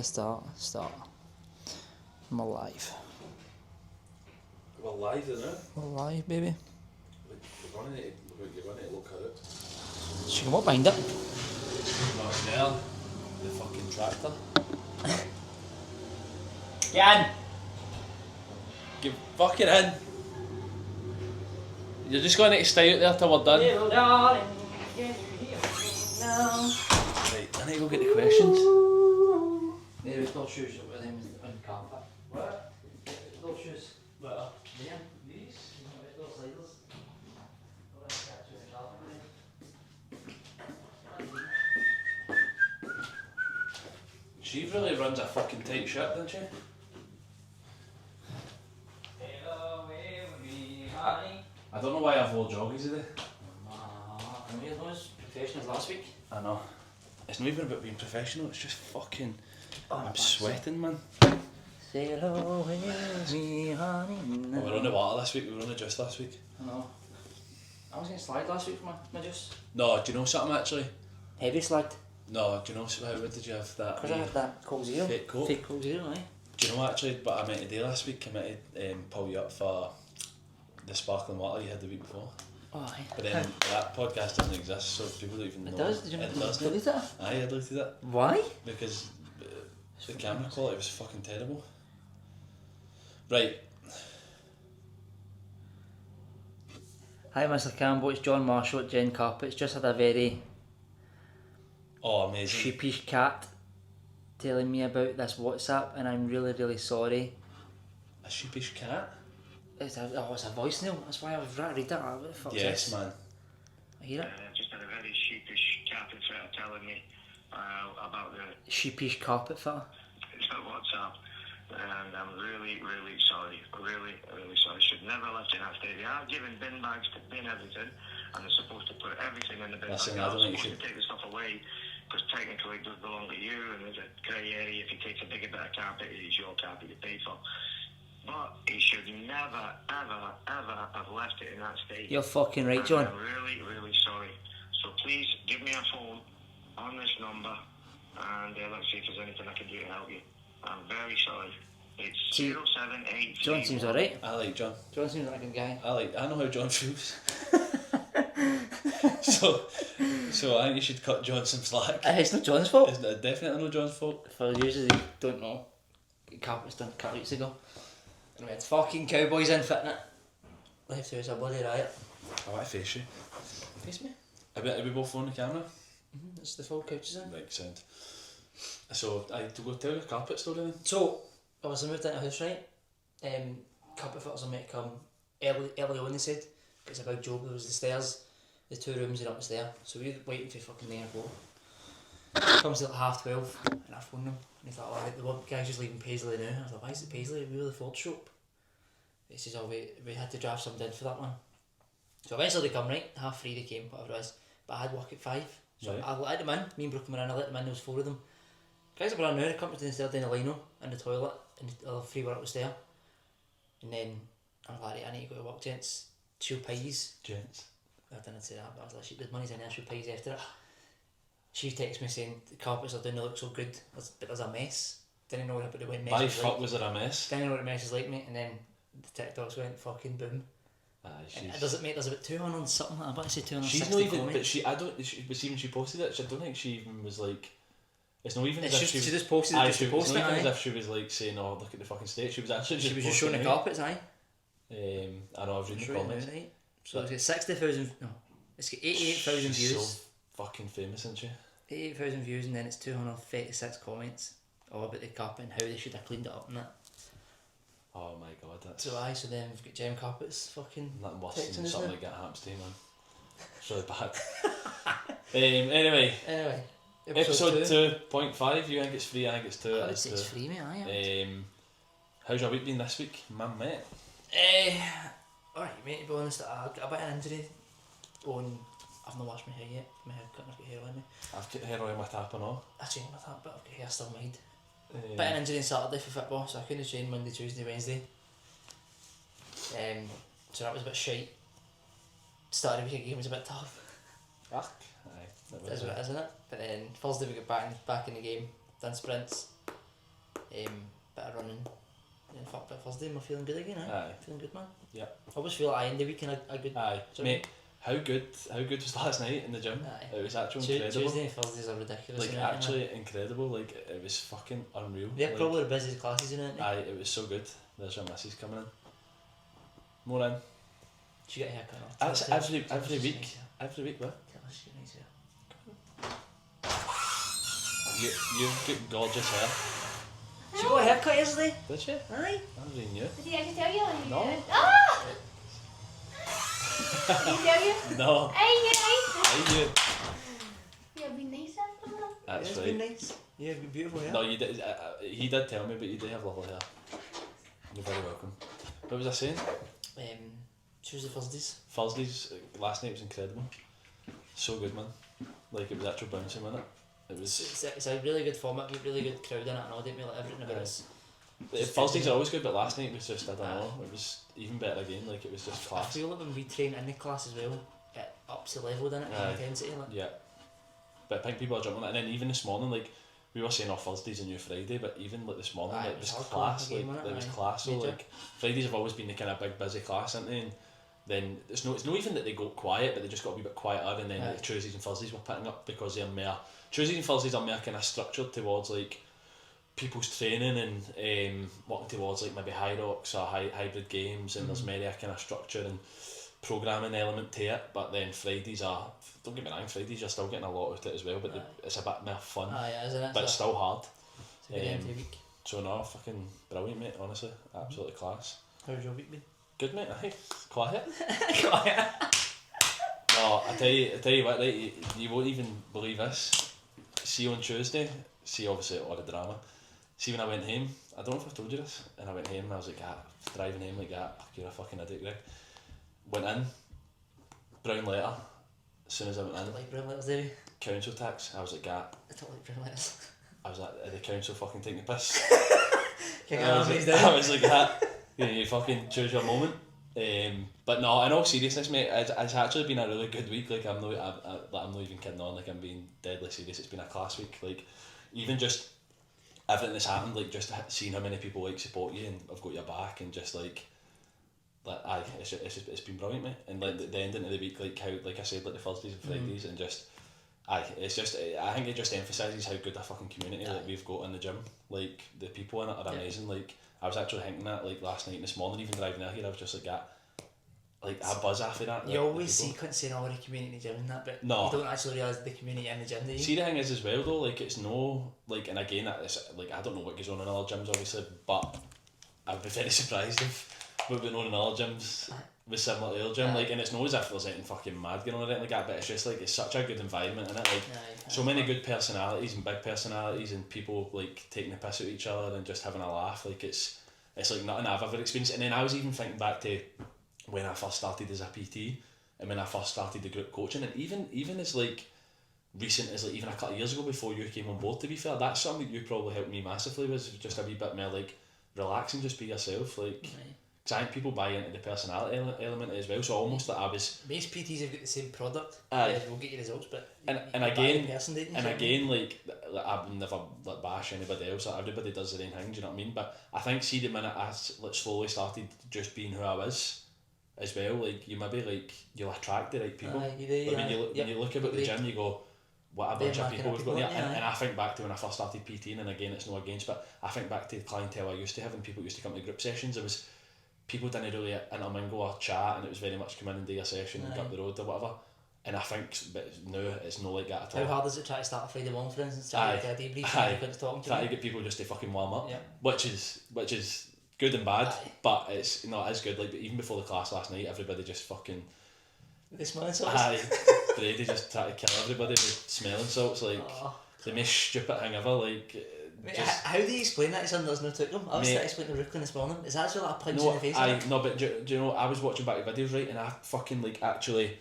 Start. I'm alive. We're live now. We're alive, baby. You're running it look at it. She can walk behind it. Not there. The fucking tractor. Get in! Get fucking in. You're just going to need to stay out there till we're done. Little darling, can you hear me now? Right, I need to go get the questions. There is no shoes over them on the carpet. What? No shoes. Where? There. These? Those sliders. She really runs a fucking tight ship, doesn't she? I don't know why I've wore joggies today. I mean, those professionals last week. I know. It's not even about being professional, it's just fucking... I'm sweating, man. Sail away with me, honey. Oh, we were on the water this week, we were on the juice last week. I know. I was getting slagged last week for my juice. No, do you know something actually? Heavy slagged. No, do you know what did you have that? Because I had that Coke Zero. Fake Coke. Fake Coke Zero, aye. Do you know actually what I meant to do last week? I meant to pull you up for the sparkling water you had the week before. Oh, aye. But then that podcast doesn't exist, so people don't even know. It does? Did you does. delete it? Aye, I deleted it. Why? Because the camera quality was fucking terrible. Right. Hi Mr. Campbell, it's John Marshall at Jen Carpets. Just had a very Oh, amazing. sheepish cat telling me about this WhatsApp and I'm really, really sorry. A sheepish cat? It's a voicemail, that's why I was trying to read that. What the fuck's Yes, this? man. I hear it. Just had a very sheepish carpet fitter telling me about the Sheepish carpet fitter. WhatsApp, and I'm really, really sorry. Really, really sorry. Should never have left it in that state. They are given bin bags to bin everything, and they're supposed to put everything in the bin Listen, bag. I don't They're think you supposed to take the stuff away, because technically it does belong to you, and there's a grey area. If you take a bigger bit of carpet, it's your carpet you pay for. But he should never, ever, ever have left it in that state. You're fucking right, John. I'm really, really sorry. So please give me a phone on this number, and let's see if there's anything I can do to help you. I'm very sorry. It's 078. John seems alright. I like John. John seems like a good guy. I know how John feels. so I think you should cut John some slack. It's not John's fault. It's definitely not John's fault. For users who don't know, carpet's done a couple weeks ago. And we had fucking cowboys in fitting it. Left to us a bloody riot. I want to face you. Face me? Are we both on the camera? It's the full couches in. Right, sound. So, to go tell your carpet story then? So, obviously moved into a house, right? Carpet fitters are meant to come early on, they said. It's a big job, there was the stairs, the 2 rooms and up the stair. So we were waiting for fucking 9 o'clock. Comes at like 12:30 and I phoned them. And he thought, oh, the guy's just leaving Paisley now. I was like, why is it Paisley? We were the Ford shop. He says, oh, we had to drive somebody in for that one. So eventually they come, right? 3:30 they came, whatever it was. But I had work at 5. So Right. I let them in. Me and Brooke were in, I let them in, there was 4 of them. Guys are brand new, they come to the stair down the lino in the toilet, and the other 3 were up the stair. And then I was like, right, I need to go to work, gents. She'll pies. Gents. I didn't say that, but I was like, there's money's in there, she'll pies after it. She texts me saying, the carpets are doing, they look so good, but there's a mess. Didn't know about the way mess Why was fuck like. was there a mess? Didn't know what the mess is like, mate, and then the TikToks went fucking boom. And does it, mate, there's about 200 something, I bet I say 260 She's not even, comments. but even she posted it, I don't think she even was like, it's not even It's as if just, she she just posted it just to post it's it, not even aye. as if she was like saying, oh, look at the fucking state, she was actually just She was just showing the posting carpets, aye. it. I know, I was reading the Right now, comments. right? So it's got 60,000, no, it's got 88,000 She's views. so fucking famous, isn't she? 88,000 views and then it's 236 comments all about the carpet and how they should have cleaned it up and that. Oh my god, that's So aye, so then we've got Gem Carpets fucking nothing worse texting than us something now. like that happens to you, man. It's really bad. Anyway, episode 2.5, you think it's free, I think it's 2. I would say it's free, mate, aye. How's your week been this week, man, mate? Alright, mate, to be honest, I got a bit of an injury on. I've not washed my hair yet, my hair cut and I've got hair on me. I've got hair on my tap and all. I trained with that, but I've got hair still made. Bit of an injury on Saturday for football, so I couldn't train Monday, Tuesday, Wednesday. So that was a bit shite. Start of the week game was a bit tough. Aye, that That's was what it is, isn't it? But then Thursday we got back in the game, done sprints, bit of running. Yeah, fuck, by Thursday, am I feeling good again? Aye. Feeling good, man. Yeah. I always feel like I end the week in a good. Aye, mate. How good was last night in the gym? Aye. It was actually incredible. Tuesday and Thursdays are ridiculous. Like actually incredible. Like it was fucking unreal. They're like, probably the busiest classes in it. Aye, it was so good. There's your missus coming in. More in. She get a haircut. That's every week. Every week, what? Tell her she needs hair. You've got gorgeous hair. She got a haircut yesterday. Did she? Aye. I really knew. Did he actually tell you? Or No. Ah! Did he tell you? No. Hey, you're nice. I knew. You're being nice after that. That's It's right. been nice. Yeah, it's been beautiful hair. No, you did. He did tell me, but you do have lovely hair. You're very welcome. What was I saying? Tuesday, Thursdays. Thursdays last night was incredible. So good, man. Like it was actual bouncing, wasn't it? It was. It's a really good format, really good crowd in it, and I didn't really everything about it. Thursdays are always good, but last night was just I don't know. It was even better again. Like it was just I class. feel like when we train in the class as well, it ups the level, doesn't it? Aye. The intensity, like. Yeah. But I think people are jumping on it, and then even this morning, like we were saying, Thursday's a new Friday, but even like this morning, Aye, like it was this hardcore class, again, like wasn't it? it was Aye. class. So Major. like Fridays have always been the kind of big busy class, aren't they? And then it's not even that they go quiet, but they just got a wee bit quieter. And then Aye. like, Tuesdays and Thursdays were picking up because they're more Tuesdays and Thursdays are more kind of structured towards like people's training and working towards like maybe high rocks or hybrid games, and there's maybe a kind of structure and programming element to it. But then Fridays are, don't get me wrong, Fridays you're still getting a lot out of it as well, but it's a bit more fun, Aye, isn't it? but it's still hard. It's a good end to the week. So no, fucking brilliant, mate. Honestly, absolutely class. How's your week been? Good, mate. Aye, quiet. Quiet. No, I tell you what, right, you won't even believe this. See on Tuesday, see obviously all the drama. See when I went home, I don't know if I've told you this, and I went home and I was like, driving home like that, you're a fucking idiot, Greg. Went in, brown letter, as soon as I went I in, don't like brown letters, Davey. council tax, I was like, I don't like brown letters. I was like, are the council fucking taking the piss? Kick I was, armies like, down. I was like that. You fucking choose your moment. But no, in all seriousness, mate, it's actually been a really good week. Like I'm not even kidding on. Like I'm being deadly serious. It's been a class week. Like even just everything that's happened. Like just seeing how many people like support you and have got your back, and just like aye, it's been brilliant, mate. And like the ending of the week, like how like I said, like the Thursdays and Fridays, and just. Aye, it's just, I think it just emphasises how good a fucking community like we've got in the gym. Like the people in it are amazing. Like I was actually thinking that like last night and this morning, even driving out here, I was just like a buzz after that. You always see saying all the community in the gym and that, but no, you don't actually realise the community in the gym, do you? See the thing is as well though, like it's no like, and again it's like I don't know what goes on in other gyms obviously, but I'd be very surprised if what went on in other gyms was similar to our gym. Like, and it's not as if there's anything fucking mad going on or anything like that, but it's just like it's such a good environment in it. Like so many good personalities and big personalities and people like taking the piss at each other and just having a laugh. Like it's like nothing I've ever experienced. And then I was even thinking back to when I first started as a PT and when I first started the group coaching, and even as like recent as like even a couple of years ago before you came on board, to be fair, that's something that you probably helped me massively, was just a wee bit more like relax and just be yourself. Like because I think people buy into the personality element as well, so almost like I was... Most PTs have got the same product, we'll get you results, but and again, like I've never like bash anybody else, like, everybody does their own thing, do you know what I mean? But I think see the minute I like slowly started just being who I was as well, like you maybe like you'll attract the right people. You do, like, when you look about the gym, you go, what a bunch of people we've got here. And I think back to when I first started PTing, and again it's no against, but I think back to the clientele I used to have, and people used to come to group sessions. It was people didn't really intermingle or chat, and it was very much come in and do a session and go up the road or whatever. And I think now it's not like that at all. How hard is it try to start a Friday morning, for instance, try to get a debrief and talking to try to get people just to fucking warm up, yeah. which is good and bad, but it's it's good. Like even before the class last night, everybody just fucking the smelling salts. Brady just tried to kill everybody with smelling salts, like the most stupid thing ever. Like mate, how do you explain that to someone that's not took them? I was trying to explain to Brooklyn this morning. Is that actually like a punch in the face? No, but do you know, I was watching back the videos, right, and I fucking like actually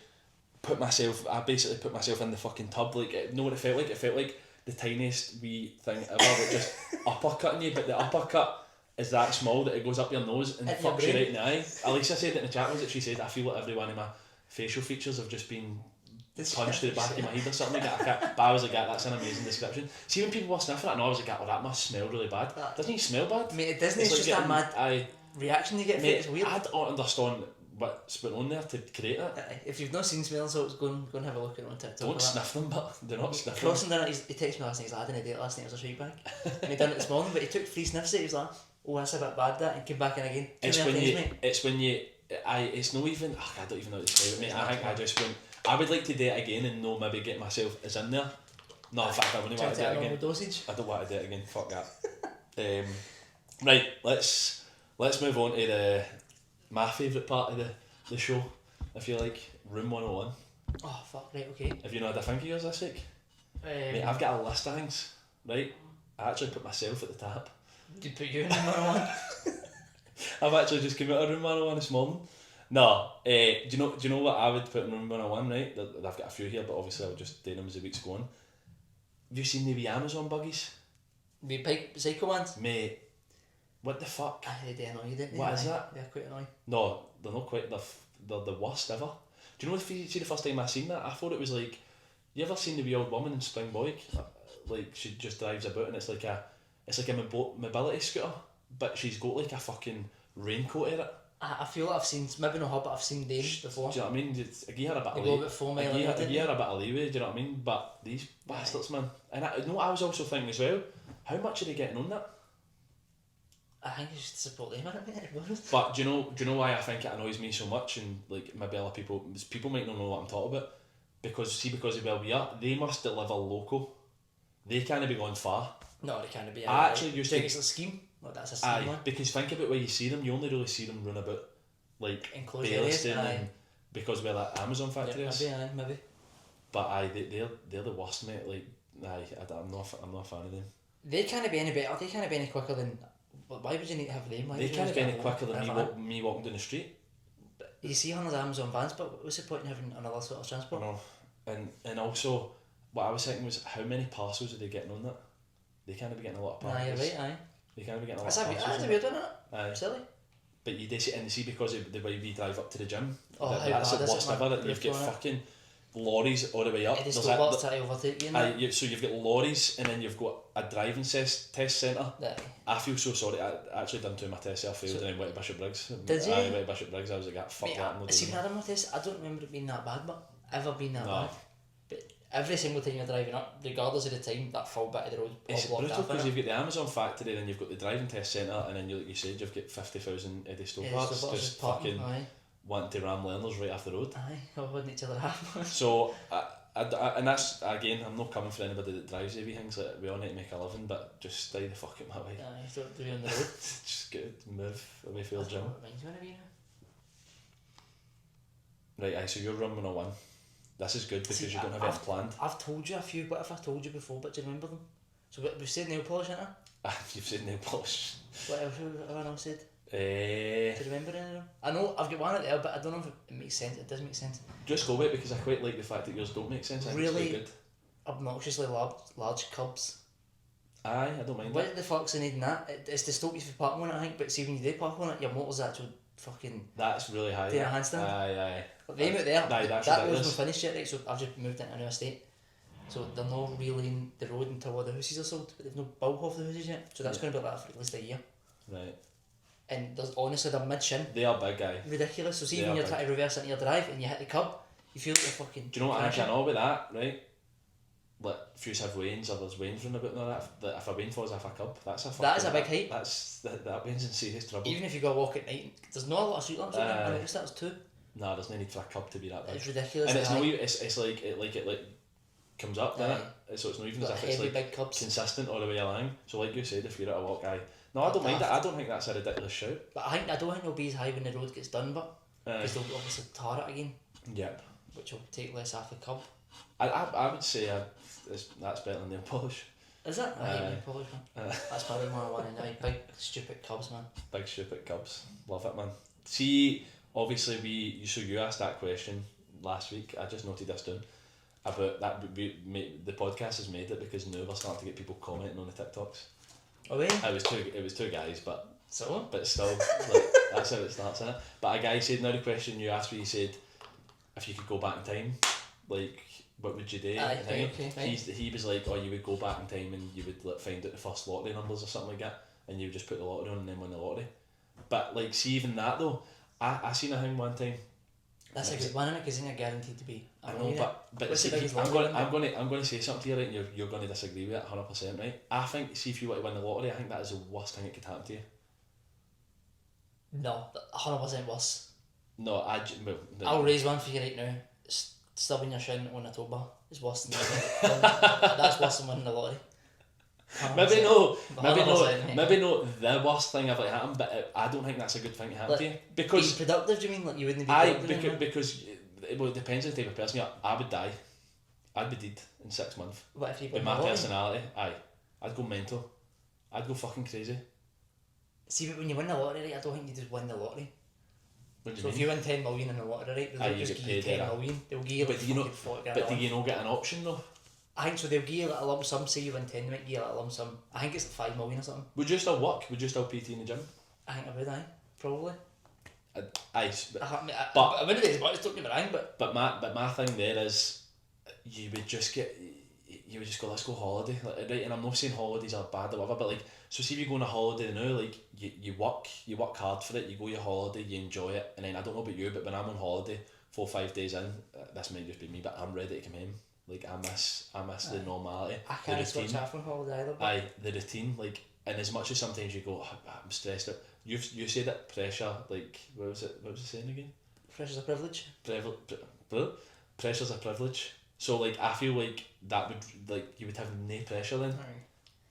I basically put myself in the fucking tub. Like, you know what it felt like? It felt like the tiniest wee thing ever, like just uppercutting you, but the uppercut is that small that it goes up your nose and fucks you right in the eye. Alicia said it in the chat, was it? She said, I feel like every one of my facial features have just been punch to the back of my head or something like that. But I was like, that's an amazing description. See when people were sniffing it, and I was like, oh, that must smell really bad. Doesn't he smell bad? Mate, it doesn't. It's like just that mad reaction you get from it. It's weird. I don't understand what's been on there to create it. If you've not seen smelling salts, go and have a look at it on TikTok. Don't sniff them, but do not sniff them. Crossing done it. He texted me last night. He's like, I didn't do it last night. It was a shite bag. And he done it this morning, but he took 3 sniffs at it. He was like, oh, that's a bit bad that, and came back in again. It's when you. It's not even. I don't even know how to describe it, mate. I think I just went. I would like to do it again and know maybe get myself as in there. No, in fact, I wouldn't want to do it again. Dosage. I don't want to do it again. Fuck that. Right, let's move on to my favourite part of the show. If you like, Room 101. Oh fuck! Right, okay. Have you not had a think of yours this week? Mate, I've got a list of things. Right, I actually put myself at the top. Did you put you in Room 101? I've actually just come out of Room 101 this morning. No, do you know what I would put in Room 101, right? I've got a few here, but obviously I'll just do them as the weeks go on. Have you seen the wee Amazon buggies? The big psycho ones? Mate, what the fuck? They annoy you, didn't they? What is that? They're quite annoying. No, they're not quite, they're the worst ever. Do you know, see the first time I seen that, I thought it was like, you ever seen the wee old woman in Spring Boy? Like, she just drives about and it's like a mobility scooter, but she's got like a fucking raincoat in it. I feel like I've seen, maybe not her, but I've seen them before. Do you know what I mean? I give her a bit of leeway. About 4 mile I give her a bit of leeway, do you know what I mean? But these bastards, man. And I know what I was also thinking as well, how much are they getting on that? I think it's just to support them, mate. But do you know why I think it annoys me so much, and like maybe other people might not know what I'm talking about, because of where we are, they must deliver local. They can't be going far. No, they can't be. I actually used to. It's a scheme. Well, that's a scheme one. Because think about where you see them, you only really see them run about like enclosed areas, and because where that Amazon factory is. Maybe. But they're the worst, mate. Like I'm not a fan of them. They can't be any better. They can't be any quicker than. Why would you need to have them? They can't be any quicker than me walking down the street. You see on the Amazon vans, but what's the point in having another sort of transport? I know. And also, what I was thinking was, how many parcels are they getting on that? They can't be getting a lot of parcels. You're right, aye. They can't be getting a lot of parcels. That's a weird one, isn't it? Aye. Silly. But you see because of the way we drive up to the gym, that's the worst ever, that you've got fucking lorries all the way up. There's lots to overtake you. So you've got lorries and then you've got a driving test centre. I feel so sorry. I actually done 2 of my tests. I failed and then went to Bishop Briggs. Did you? I went to Bishop Briggs. I was like, fuck that. I'm not See, doing when I done my test, I don't remember it being that bad, but ever been that bad. But every single time you're driving up, regardless of the time, that full bit of the road it's brutal because you've got the Amazon factory, then you've got the driving test centre, and then like you said, you've got 50,000 Eddie Stopards just fucking wanting to ram learners right off the road. Aye, holding each other half. So, and that's, again, I'm not coming for anybody that drives heavy things, like, we all need to make a living, but just stay the fuck out my way. Aye, don't do it on the road. Just move away from the gym. Right, aye, so you're Room 101. This is good because you don't have anything planned. I've told you a few, what if I told you before, but do you remember them? So we've said nail polish, haven't I? You've said nail polish. What else have everyone else said? Do you remember any of them? I know I've got one at there, but I don't know if it makes sense. It does make sense. Just go with it because I quite like the fact that yours don't make sense. I think really it's good. Obnoxiously large cubs. Aye, I don't mind what the fuck's the need in that? It's to stop you from parking on it, I think, but see when you do park on it, your motor's actually fucking... That's really high. Doing a handstand. Aye. But them out there, that road's not finished yet, right, so I've just moved into a new estate. So they're not really in the road until all the houses are sold, but they've not built off the houses yet, so that's going to be like that for at least a year. Right. And there's honestly, they're mid-shin. They are big, guy. Ridiculous. So see when you're trying to reverse into your drive and you hit the curb, you feel like you're fucking... Do you know what I think I know about that, right? Like, if you have wains or there's wains running about and all that if a wain falls off a curb, that's a fucking... That is a big height. That wain's in serious trouble. Even if you go walk at night, there's not a lot of street lamps around. I noticed that was 2. No, there's no need for a curb to be that big. It's ridiculous. And it's like it comes up, doesn't it? So it's not even as if it's like big cubs. Consistent all the way along. So like you said, if you're at a walk, no, I don't mind that. I don't think that's a ridiculous shout. But I don't think it'll be as high when the road gets done, but because they'll obviously tar it again. Yep. Which will take less off the curb. I would say that's better than nail polish. Is it? I hate nail polish, man. That's probably more one and I big stupid cubs, man. Big stupid cubs. Love it, man. See, obviously you asked that question last week. I just noted this down. About that, the podcast has made it because now we're starting to get people commenting on the TikToks. Oh yeah. It was two guys, but still, like, that's how it starts, innit? But a guy said, now the question you asked me, he said, if you could go back in time, like, what would you do? Aye, And thing. okay, right. He was like, oh, you would go back in time and you would like find out the first lottery numbers or something like that, and you would just put the lottery on and then win the lottery. But like, see, even that though, I seen a thing one time. That's a good one, innit? Because then you're guaranteed to be. I know, but What's see, the biggest I'm lottery going to say something to you, right? And you're going to disagree with it 100%, right? I think, see, if you were to win the lottery, I think that is the worst thing that could happen to you. No, 100% worse. No, I'll raise one for you right now. Stubbing your shin on a tow bar is worse than that's worse than winning the lottery. 100%. Maybe not the worst thing ever happened, but I don't think that's a good thing to happen Like, to you. Because being productive, do you mean? Like you wouldn't be because well, it depends on the type of person you are. I would die. I'd be dead in 6 months. What if you With my personality, I'd go mental. I'd go fucking crazy. See, but when you win the lottery, right, I don't think you just win the lottery. What do you So mean? if you win 10 million in the lottery, right, they'll you just get give you paid 10 million. They'll give you like But do you know- 40 grand. But do you not get an option though? I think so. They'll give you like a lump sum. Say you win 10, they might give you like a lump sum. I think it's like 5 million or something. Would you still work? Would you still PT in the gym? I think I would. Probably. Aye, But I wouldn't be as much. Don't get me wrong, but my thing there is, you would just go, let's go holiday, like, right? And I'm not saying holidays are bad or whatever, but like, so see if you go on a holiday now, like you work hard for it, you go your holiday, you enjoy it, and then I don't know about you, but when I'm on holiday 4 or 5 days in, this might just be me, but I'm ready to come home. Like I miss the normality. I can't switch off on holiday either. Aye, the routine, like, and as much as sometimes you go, oh, I'm stressed out. You said it, pressure, like, what was it saying again? Pressure's a privilege. Pressure's a privilege. So like, I feel like that would, like, you would have no pressure then. Aye.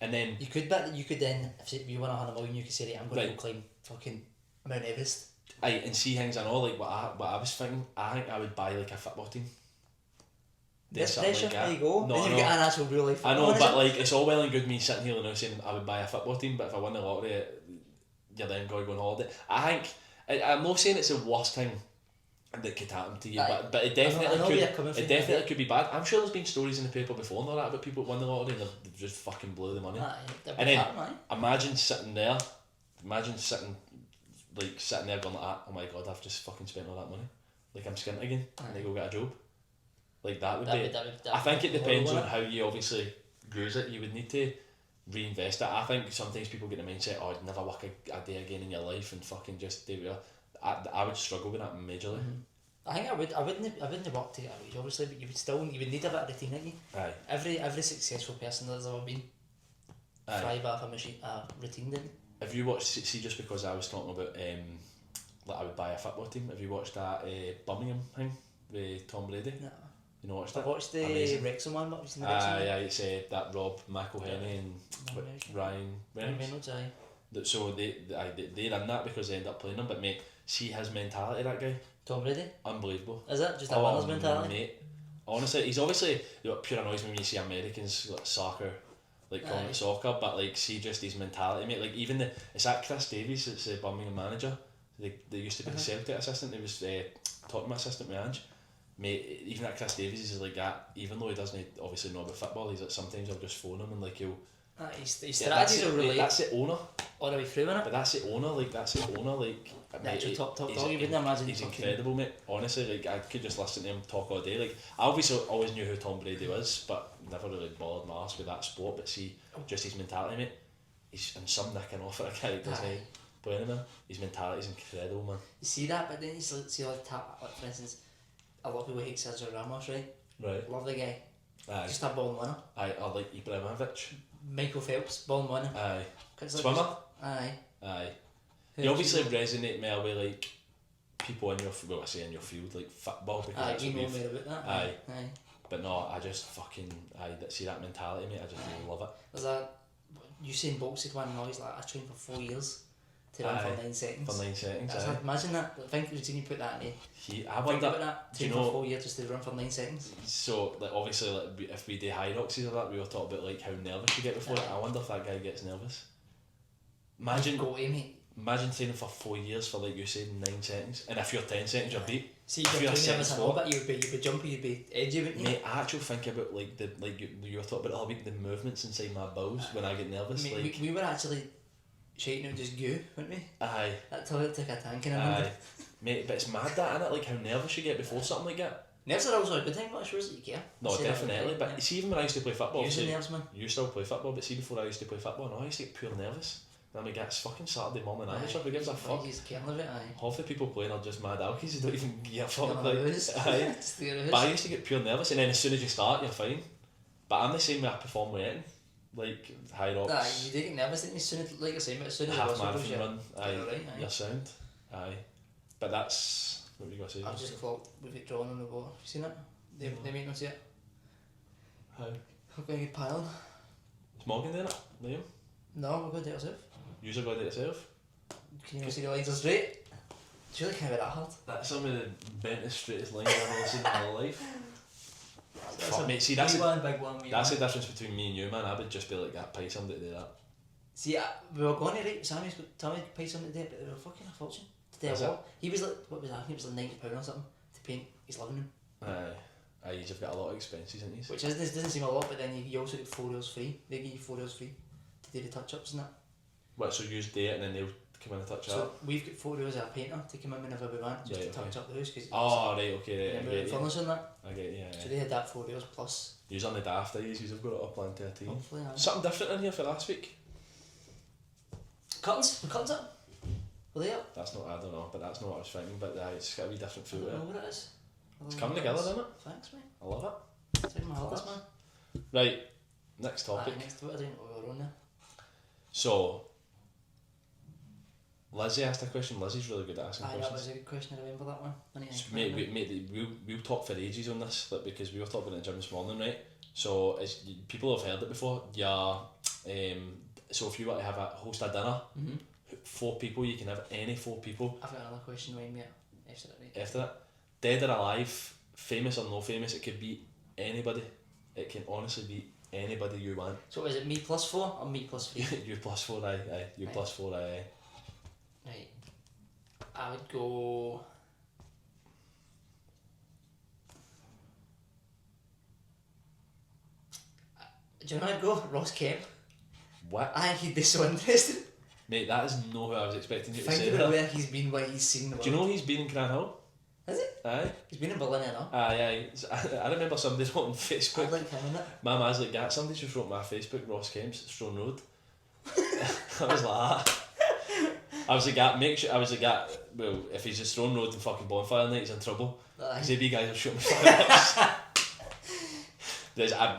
And then You could then, if you won 100 million, you could say, right, I'm going to go climb fucking Mount Everest. aye, and see things I know, like what I was thinking, I think I would buy like a football team. Do This something pressure, like that. there you go. No, then you get an actual real life. I know, footballer, but like, it's all well and good me sitting here now saying I would buy a football team, but if I win the lottery, you're then going to go on holiday. I think, I'm not saying it's the worst thing that could happen to you, Aye. but it I know where you're definitely coming could. from. It definitely could be bad. I'm sure there's been stories in the paper before and all that about people who won the lottery and they've just fucking blew the money. Aye, And then aye. imagine sitting there going like that, oh my god, I've just fucking spent all that money. Like I'm skint again, and they go get a job. Like that would be. I think it depends on how you obviously grows it. You would need to reinvest it. I think sometimes people get the mindset, oh, I'd never work a day again in your life and fucking just do it. I would struggle with that majorly. I think I wouldn't work to get a wage, obviously, but you would need a bit of routine, wouldn't you? Aye. Every successful person that's ever been thrive off a routine, didn't they? Have you watched? See, just because I was talking about like I would buy a football team. Have you watched that Birmingham thing with Tom Brady? No. You know, watched I that? watched the Amazing. Wrexham one, but have you seen the Wrexham one? Yeah, it's that Rob McElhenney and Ryan Reynolds. Aye. So they run that because they end up playing him. But mate, see his mentality, that guy, Tom Brady? unbelievable. Is it? Just a winner's mentality? Mate, honestly, he's obviously, it pure annoys me when you see Americans like soccer, like calling it soccer, but like see just his mentality, mate. Like even it's that Chris Davies, it's the Birmingham manager. They used to be the Celtic assistant. He was Tottenham assistant with Ange. Mate, even that Chris Davies is like that. Even though he doesn't obviously know about football, he's like sometimes I'll just phone him and like he'll. His strategies are really That's the owner. all the way through, innit? But that's the owner. Like Mate, top dog. You wouldn't imagine. He's incredible, mate. Honestly, like I could just listen to him talk all day. Like I obviously always knew who Tom Brady was, but never really bothered my arse with that sport. But see, just his mentality, mate. He's and some nicking off at a guy that doesn't play anymore. His mentality is incredible, man. You see that, but then you see like for instance, a lot of people hate Sergio Ramos, right? Right. Love the guy. Aye. Just a born winner. Aye, I like Ibrahimovic. Michael Phelps, born winner. Aye. Swimmer. Aye. Aye. You obviously resonate more with like people in your in your field, like football, because Aye, that's you what know we've. more about that. Aye. Aye. But no, I just fucking see that mentality, mate. I just really love it. There's a Usain Bolt said one now. He's like, I trained for 4 years to run for 9 seconds. For 9 seconds. That's Aye. imagine that. Think routine you put that in. I Think wonder. about that. Do you Train for know? 4 years just to run for 9 seconds. So like obviously like if we do Hyroxes or that, we were talking about like how nervous you get before it. I wonder if that guy gets nervous. Imagine training for 4 years for like you said 9 seconds, and if you're 10 seconds you're beat. See, if you're too nervous but you'd be jumpy, you'd be edgy, wouldn't you? Mate, I actually think about like you were talking about the movements inside my bowels when I get nervous. Mate, like we were actually shaking out just goo, weren't we? Aye. That toilet took a tank and Aye. Mate, but it's mad that, innit? Like how nervous you get before something like that. Nerves are also a good thing, but it shows that you care. No, I say that definitely. every But time, you see, even when I used to play football, Using see, nerves, man. you still play football, but see, before I used to play football, no, I used to get pure nervous. Then we get it's fucking Saturday morning amateur, who gives a fuck? He's caring of it, aye. Half the people playing are just mad alkies who don't even give a fuck. You're Like, not loose. aye. Just the But I used to get pure nervous, and then as soon as you start, you're fine. But I'm the same way I perform with anything. Like high rocks, Aye, you do get nervous, didn't you? Soon as, like I say, but as soon as the half whistle goes, marathon run, aye, you're right, aye. you're sound. Aye. But that's what were you gonna say? I've just thought we've got drawn on the board. Have you seen it? They made them see it. How? We're going to get piling. Is Morgan doing it? Liam? No, we're going to do it ourselves. You're going to do it yourself? Can you even see the lines are straight? Surely can't be that hard. That's some of the bentest, straightest lines I've ever seen in my life. That's Fuck a mate, see that's wee the, one, big one, wee that's one. the difference between me and you, man. I would just be like, that pay somebody to do that. See, we were going to right. Sammy's got Tommy paid something to do it, but they were fucking a fortune to do Is a it? wall. He was like, what was that? I think it was like £90 or something to paint his living room, Aye, you've got a lot of expenses, haven't you? which doesn't seem a lot, but then you also get 4 hours free. They give you 4 hours free to do the touch ups and that. What, so you do it and then they'll come in and touch it So up? we've got 4 hours of a painter to come in whenever we want, just Right, to touch okay. up the house because Oh, right, okay, right, I get you. furniture and that. I get you, yeah. So they had that 4 hours plus. You're on the daft days, you've got it up on to a team. Hopefully, aye. Something different in here for last week? Curtains? The curtains up? Were they up? That's not, I don't know, but that's not what I was thinking, but it's got a wee different I feel don't to know it. what it is. I It's don't coming know what together, it isn't it? is. Thanks, mate. I love it. Take my hardest, man. Right, next topic. Aye, next to it, I didn't know what we were on there. So, Lizzie asked a question. Lizzie's really good at asking Aye, that was questions. a good question, I remember that one. I need to So, think about we'll talk for ages on this, like, because we were talking about it in the gym this morning, right? So, as people have heard it before, so if you were to have a host a dinner, it. 4 people, you can have any 4 people. I've got another question, Wayne, mate. After that, right? After that, dead or alive, famous or no famous, it could be anybody. It can honestly be anybody you want. So is it me plus 4 or me plus 3? You plus 4, aye. You Aye. plus 4, aye. Right. I would go... Do you know who I'd go? Ross Kemp. What? I think he'd be so interesting. Mate, that is not who I was expecting you to say Think about that. where he's been, what he's seen. Do you know he's been in Cranhill? Is he? Aye. He's been in Berlin, I know. Aye. I remember somebody wrote on I'd Facebook. like him in it. My man's like, yeah, somebody just wrote on my Facebook, Ross Kemp's Stone Road. I was like, I was like, make sure, I was like, well, if he's at Stone Road and fucking bonfire night, he's in trouble. Aye. Because AB guys are shooting fireworks.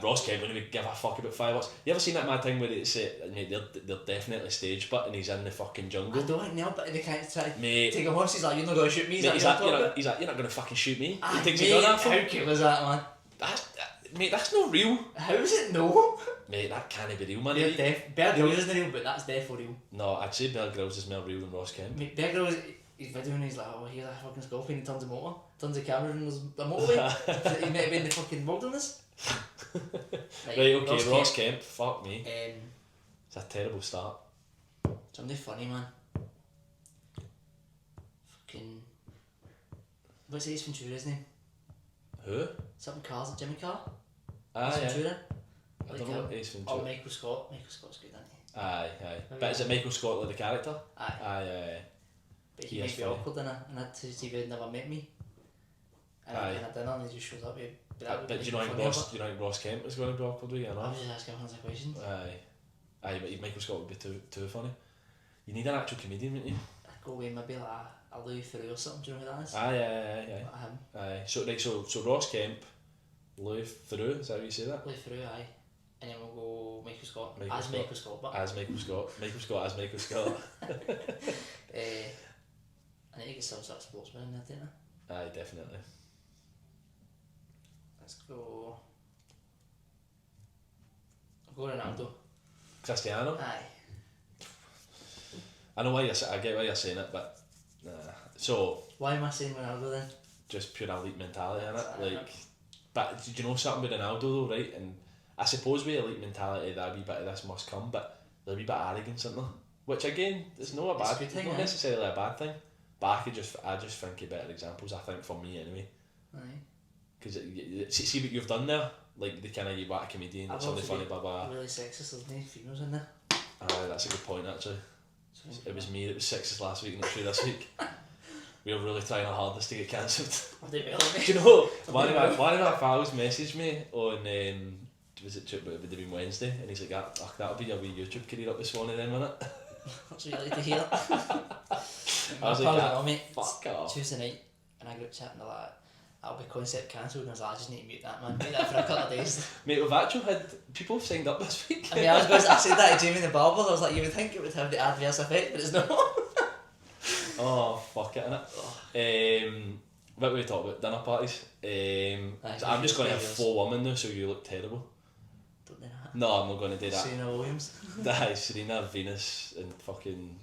Ross Kemp wouldn't give a fuck about fireworks. You ever seen that mad thing where they say, mate, they're definitely staged, but and he's in the fucking jungle? I don't think now, but they can't try to Mate, take a horse. He's like, you're not going to shoot me. mate, He's he's like, you're not going to fucking shoot me. Ah, He takes mate, a gun off him. how cool is that, man? Mate, that's not real. How is it no? Mate, that can't be real, man. Bear Grylls isn't real, but that's definitely real. No, I'd say Bear Grylls is more real than Ross Kemp. Mate, Bear Grylls, he's videoing, he's like, oh, here's a fucking scorpion, he turns a motor, turns a camera and there's a motorway. He might have been in the fucking wilderness. Right, okay, Ross Kemp, fuck me. It's a terrible start. Somebody funny, man. Fucking... What's Ace Ventura's name? Who? Something Cars, Jimmy Carr? Aye, Ace aye. Ventura? I don't know what Ace Oh, Ventura. Michael Scott. Michael Scott's good, isn't he? Aye, aye. Maybe But is it not. Michael Scott like the character? Aye. Aye, aye. But He he is might be funny. awkward in it, and I'd see if he'd never met me. And Aye. in a dinner and he just shows up with... But do you know like Ross Kemp is going to be awkward with you or I not? was just asking hundreds of questions. Aye, but Michael Scott would be too funny. You need an actual comedian, wouldn't you? I'd go away maybe like a Louis Theroux or something, do you know who that is? Aye. Like him. Aye. So right, so Ross Kemp, Louis Theroux, is that how you say that? Louis Theroux, aye. And then we'll go Michael Scott. Michael as Scott. Michael Scott, but... As Michael Scott. Michael Scott as Michael Scott. I need to get some sort of sportsman in there, don't I? Aye, definitely. Let's go... I'll go Ronaldo. Cristiano. Aye. I know why I get why you're saying it, but nah. So Why am I saying Ronaldo then? just pure elite mentality in it, Aye. like. But do you know something with Ronaldo though, right? And I suppose with elite mentality, that wee bit of this must come, but there's a wee bit of arrogance in there, which again, it's not a It's a bad good thing, not aye. necessarily a bad thing. But I just think of better examples. I think for me anyway, Aye. because see what you've done there, like the kind of you back a comedian, I've somebody also funny, blah blah. Really sexist, there's no females in there. Aye, that's a good point actually. So It was me that was sexist last week, not true this week. we're really trying our hardest to get cancelled. Have they really? Do you know, one of my pals messaged me on, was it, would have been Wednesday, and he's like, that'll be your wee YouTube career up this morning then, won't it? That's what you like to hear. I was like, mate, fuck off. Tuesday night, and I group chat and they're like, that'll be concept cancelled, and I was like, I just need to mute that, man. Mute that for a couple of days. Mate, we've actually had people signed up this week. I mean, I said that to Jamie the Barber, I was like, you would think it would have the adverse effect, but it's not. Oh, fuck it, innit? What were we talking about? Dinner parties? So I'm just going to have 4 women now, so you look terrible. Don't do that. No, I'm not going to do that. Serena Williams. Aye, Serena, Venus, and fucking...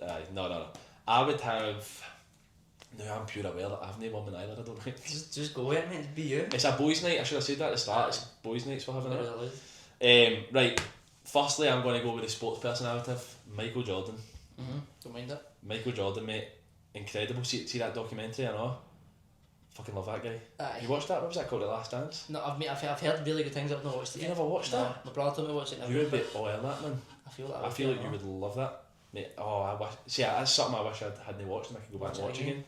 Aye, no. I would have... No, I'm pure aware that I have no woman either, I don't think. Just go with it, mate. Be you. It's a boys' night, I should have said that at the start. It's boys' nights we're having Never it. allowed. Right, firstly I'm going to go with the sports person I would have, Michael Jordan. Don't mind it. Michael Jordan, mate, incredible. See that documentary, I know? Fucking love that guy. Aye. You watched that? What was that called, The Last Dance? No, I've heard really good things. I've not watched it You yet. never watched No, that? my brother told me to watch it. You would be all in that, man. I feel like I feel like you would love that. Mate, I wish... See, that's something I wish I hadn't watched and I could go back and watch again.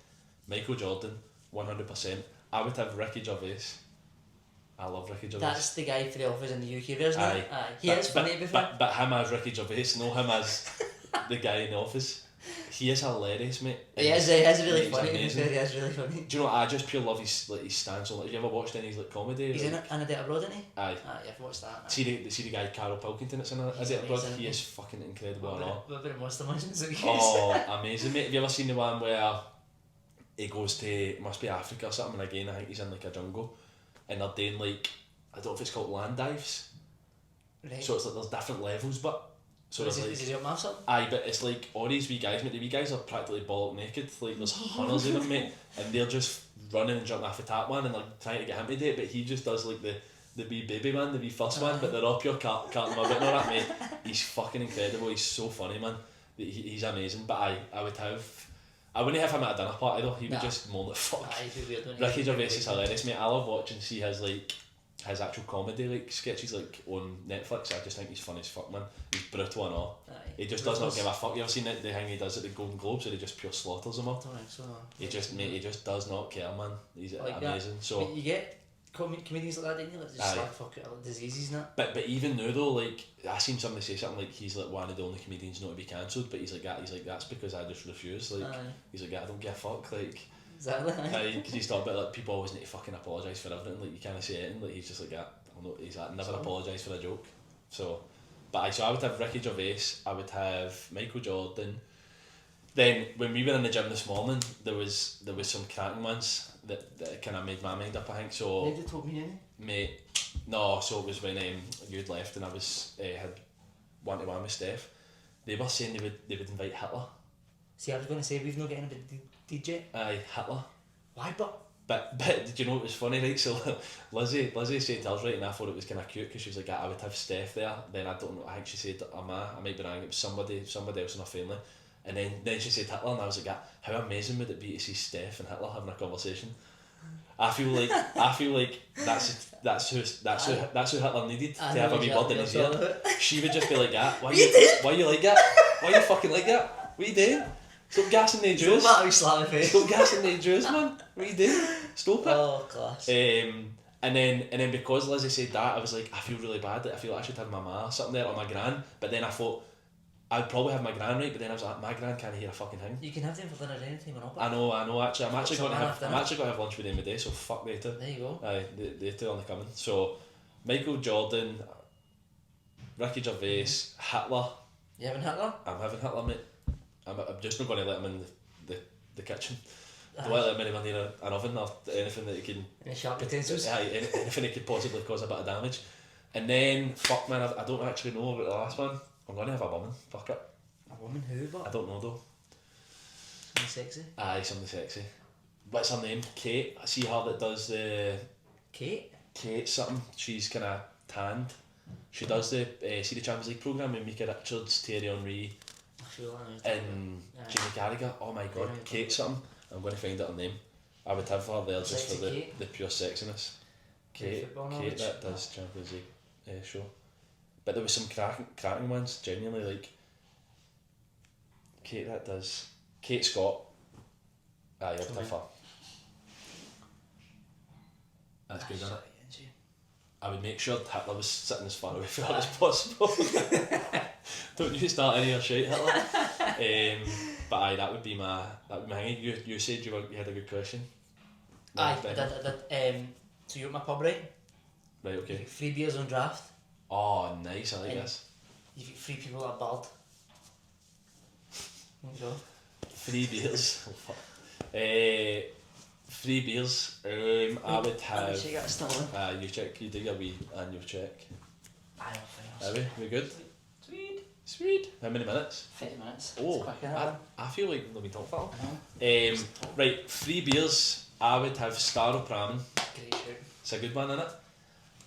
Michael Jordan, 100%. I would have Ricky Gervais. I love Ricky Gervais. That's the guy for the Office in the UK version. Aye. Aye. He is funny before. But him as Ricky Gervais, no him as the guy in the Office. He is hilarious, mate. He is really He's funny. amazing. He is really funny. Do you know what? I just pure love his stance on it. Have you ever watched any of his comedy? He's in it, and a Date Abroad, isn't he? Aye. Aye, I've watched that. See the guy Carol Pilkington that's in it? Is He's it abroad? amazing, He isn't is fucking incredible and all. What about Monster Mansions? Oh, amazing, mate. Have you ever seen the one where he goes to, it must be Africa or something, and again I think he's in like a jungle and they're doing like, I don't know if it's called land dives. Right. So it's like there's different levels, but so is there's he up something? aye, but it's like all these wee guys, mate, the wee guys are practically bollock naked, like there's hundreds of them, mate, and they're just running and jumping off the top one and like trying to get him to do it, but he just does like the wee baby one, the wee first one, but they're up your carting him a bit, know that, mate. He's fucking incredible, he's so funny, man. He's amazing, but I wouldn't have him at a dinner party though, he would just moan the fuck. Aye, he'd be weird, wouldn't he? Ricky Gervais is hilarious, mate. I love watching his actual comedy like sketches like on Netflix. I just think he's funny as fuck, man. He's brutal and all. Aye. He just does not give a fuck. You ever seen the thing he does at the Golden Globes where he just pure slaughters them all? I don't think so. He just does not care, man. He's Like amazing. that. So But you get comedians like that, don't you? Like just Aye. like fuck it, like diseases and that. but even now though, like I seen somebody say something like he's like one of the only comedians not to be cancelled, but he's like that's because I just refuse. Like Aye. he's like I don't give a fuck. Like Exactly. because he's talking about like people always need to fucking apologise for everything. Like you can't say anything. Like he's just like that. He's like never apologise for a joke. So, but I would have Ricky Gervais. I would have Michael Jordan. Then when we were in the gym this morning, there was some cracking ones that kind of made my mind up. I think so. Maybe they told me any. Mate, no. So it was when you'd left and I was had 1-to-1 with Steph. They were saying they would invite Hitler. See, I was going to say we've not got anybody DJ. Aye, Hitler. Why, but But did you know it was funny, right? So Lizzie said to us, right, and I thought it was kind of cute because she was like, I would have Steph there. Then I don't know, I think she said I might be wrong, it was somebody else in her family. And then she said Hitler, and I was like, how amazing would it be to see Steph and Hitler having a conversation? I feel like that's who Hitler needed to have a wee word in his ear. She would just be like that. Why you like that? Why you fucking like that? What are you doing? Stop gassing the Jews. Stop that wee slap in the face. Stop gassing the Jews, man. What are you doing? Stop it. Oh, class. And then because Lizzie said that, I was like, I feel really bad. Like, I feel like I should have my ma or something there, or my gran. But then I thought I'd probably have my gran right. But then I was like, my gran can't hear a fucking thing. You can have them for dinner anytime or not. I know. Actually, I'm actually going to After have lunch with them today. So fuck they two. There you go. Aye, they two on the coming. So Michael Jordan, Ricky Gervais, Hitler. You having Hitler? I'm having Hitler, mate. I'm just not going to let him in the kitchen. Don't Aye. let him anywhere near an oven or anything that he can. Any sharp utensils? Aye, anything that could possibly cause a bit of damage. And then, fuck man, I don't actually know about the last one. I'm going to have a woman. Fuck it. A woman who, but? I don't know though. Something sexy. Aye, something sexy. What's her name? Kate. I see her that does the. Kate? Kate something. She's kind of tanned. She does the see the Champions League programme with Mika Richards, Thierry Henry, I feel that. and Jamie Carragher. Oh my god, Kate something. I'm going to find out her name. I would have her there just for the pure sexiness. Kate that does Champions League show. But there was some cracking ones, genuinely, like Kate Scott. Aye, you're True. tougher. That's good, isn't it? Shit, I would make sure Hitler was sitting as far away from her as possible. Don't you start any of your shit, Hitler. But aye, that would be my hanging. You said you had a good question. Aye, I did. So you're at my pub, right? Right, You okay. get free beers on draft. Oh, nice, I like And- this. You get free people at Bard. There you go. Free beers. Oh, fuck. Free beers. I would have. She got stolen. You check. You do your wee annual check. Aye, Are we good? Sweet. Sweet. How many minutes? 50 minutes. Oh, It's quick, isn't it? I feel like let me talk about. I know. Right, free beers. I would have Staropramen. Great shoot. It's a good one, innit?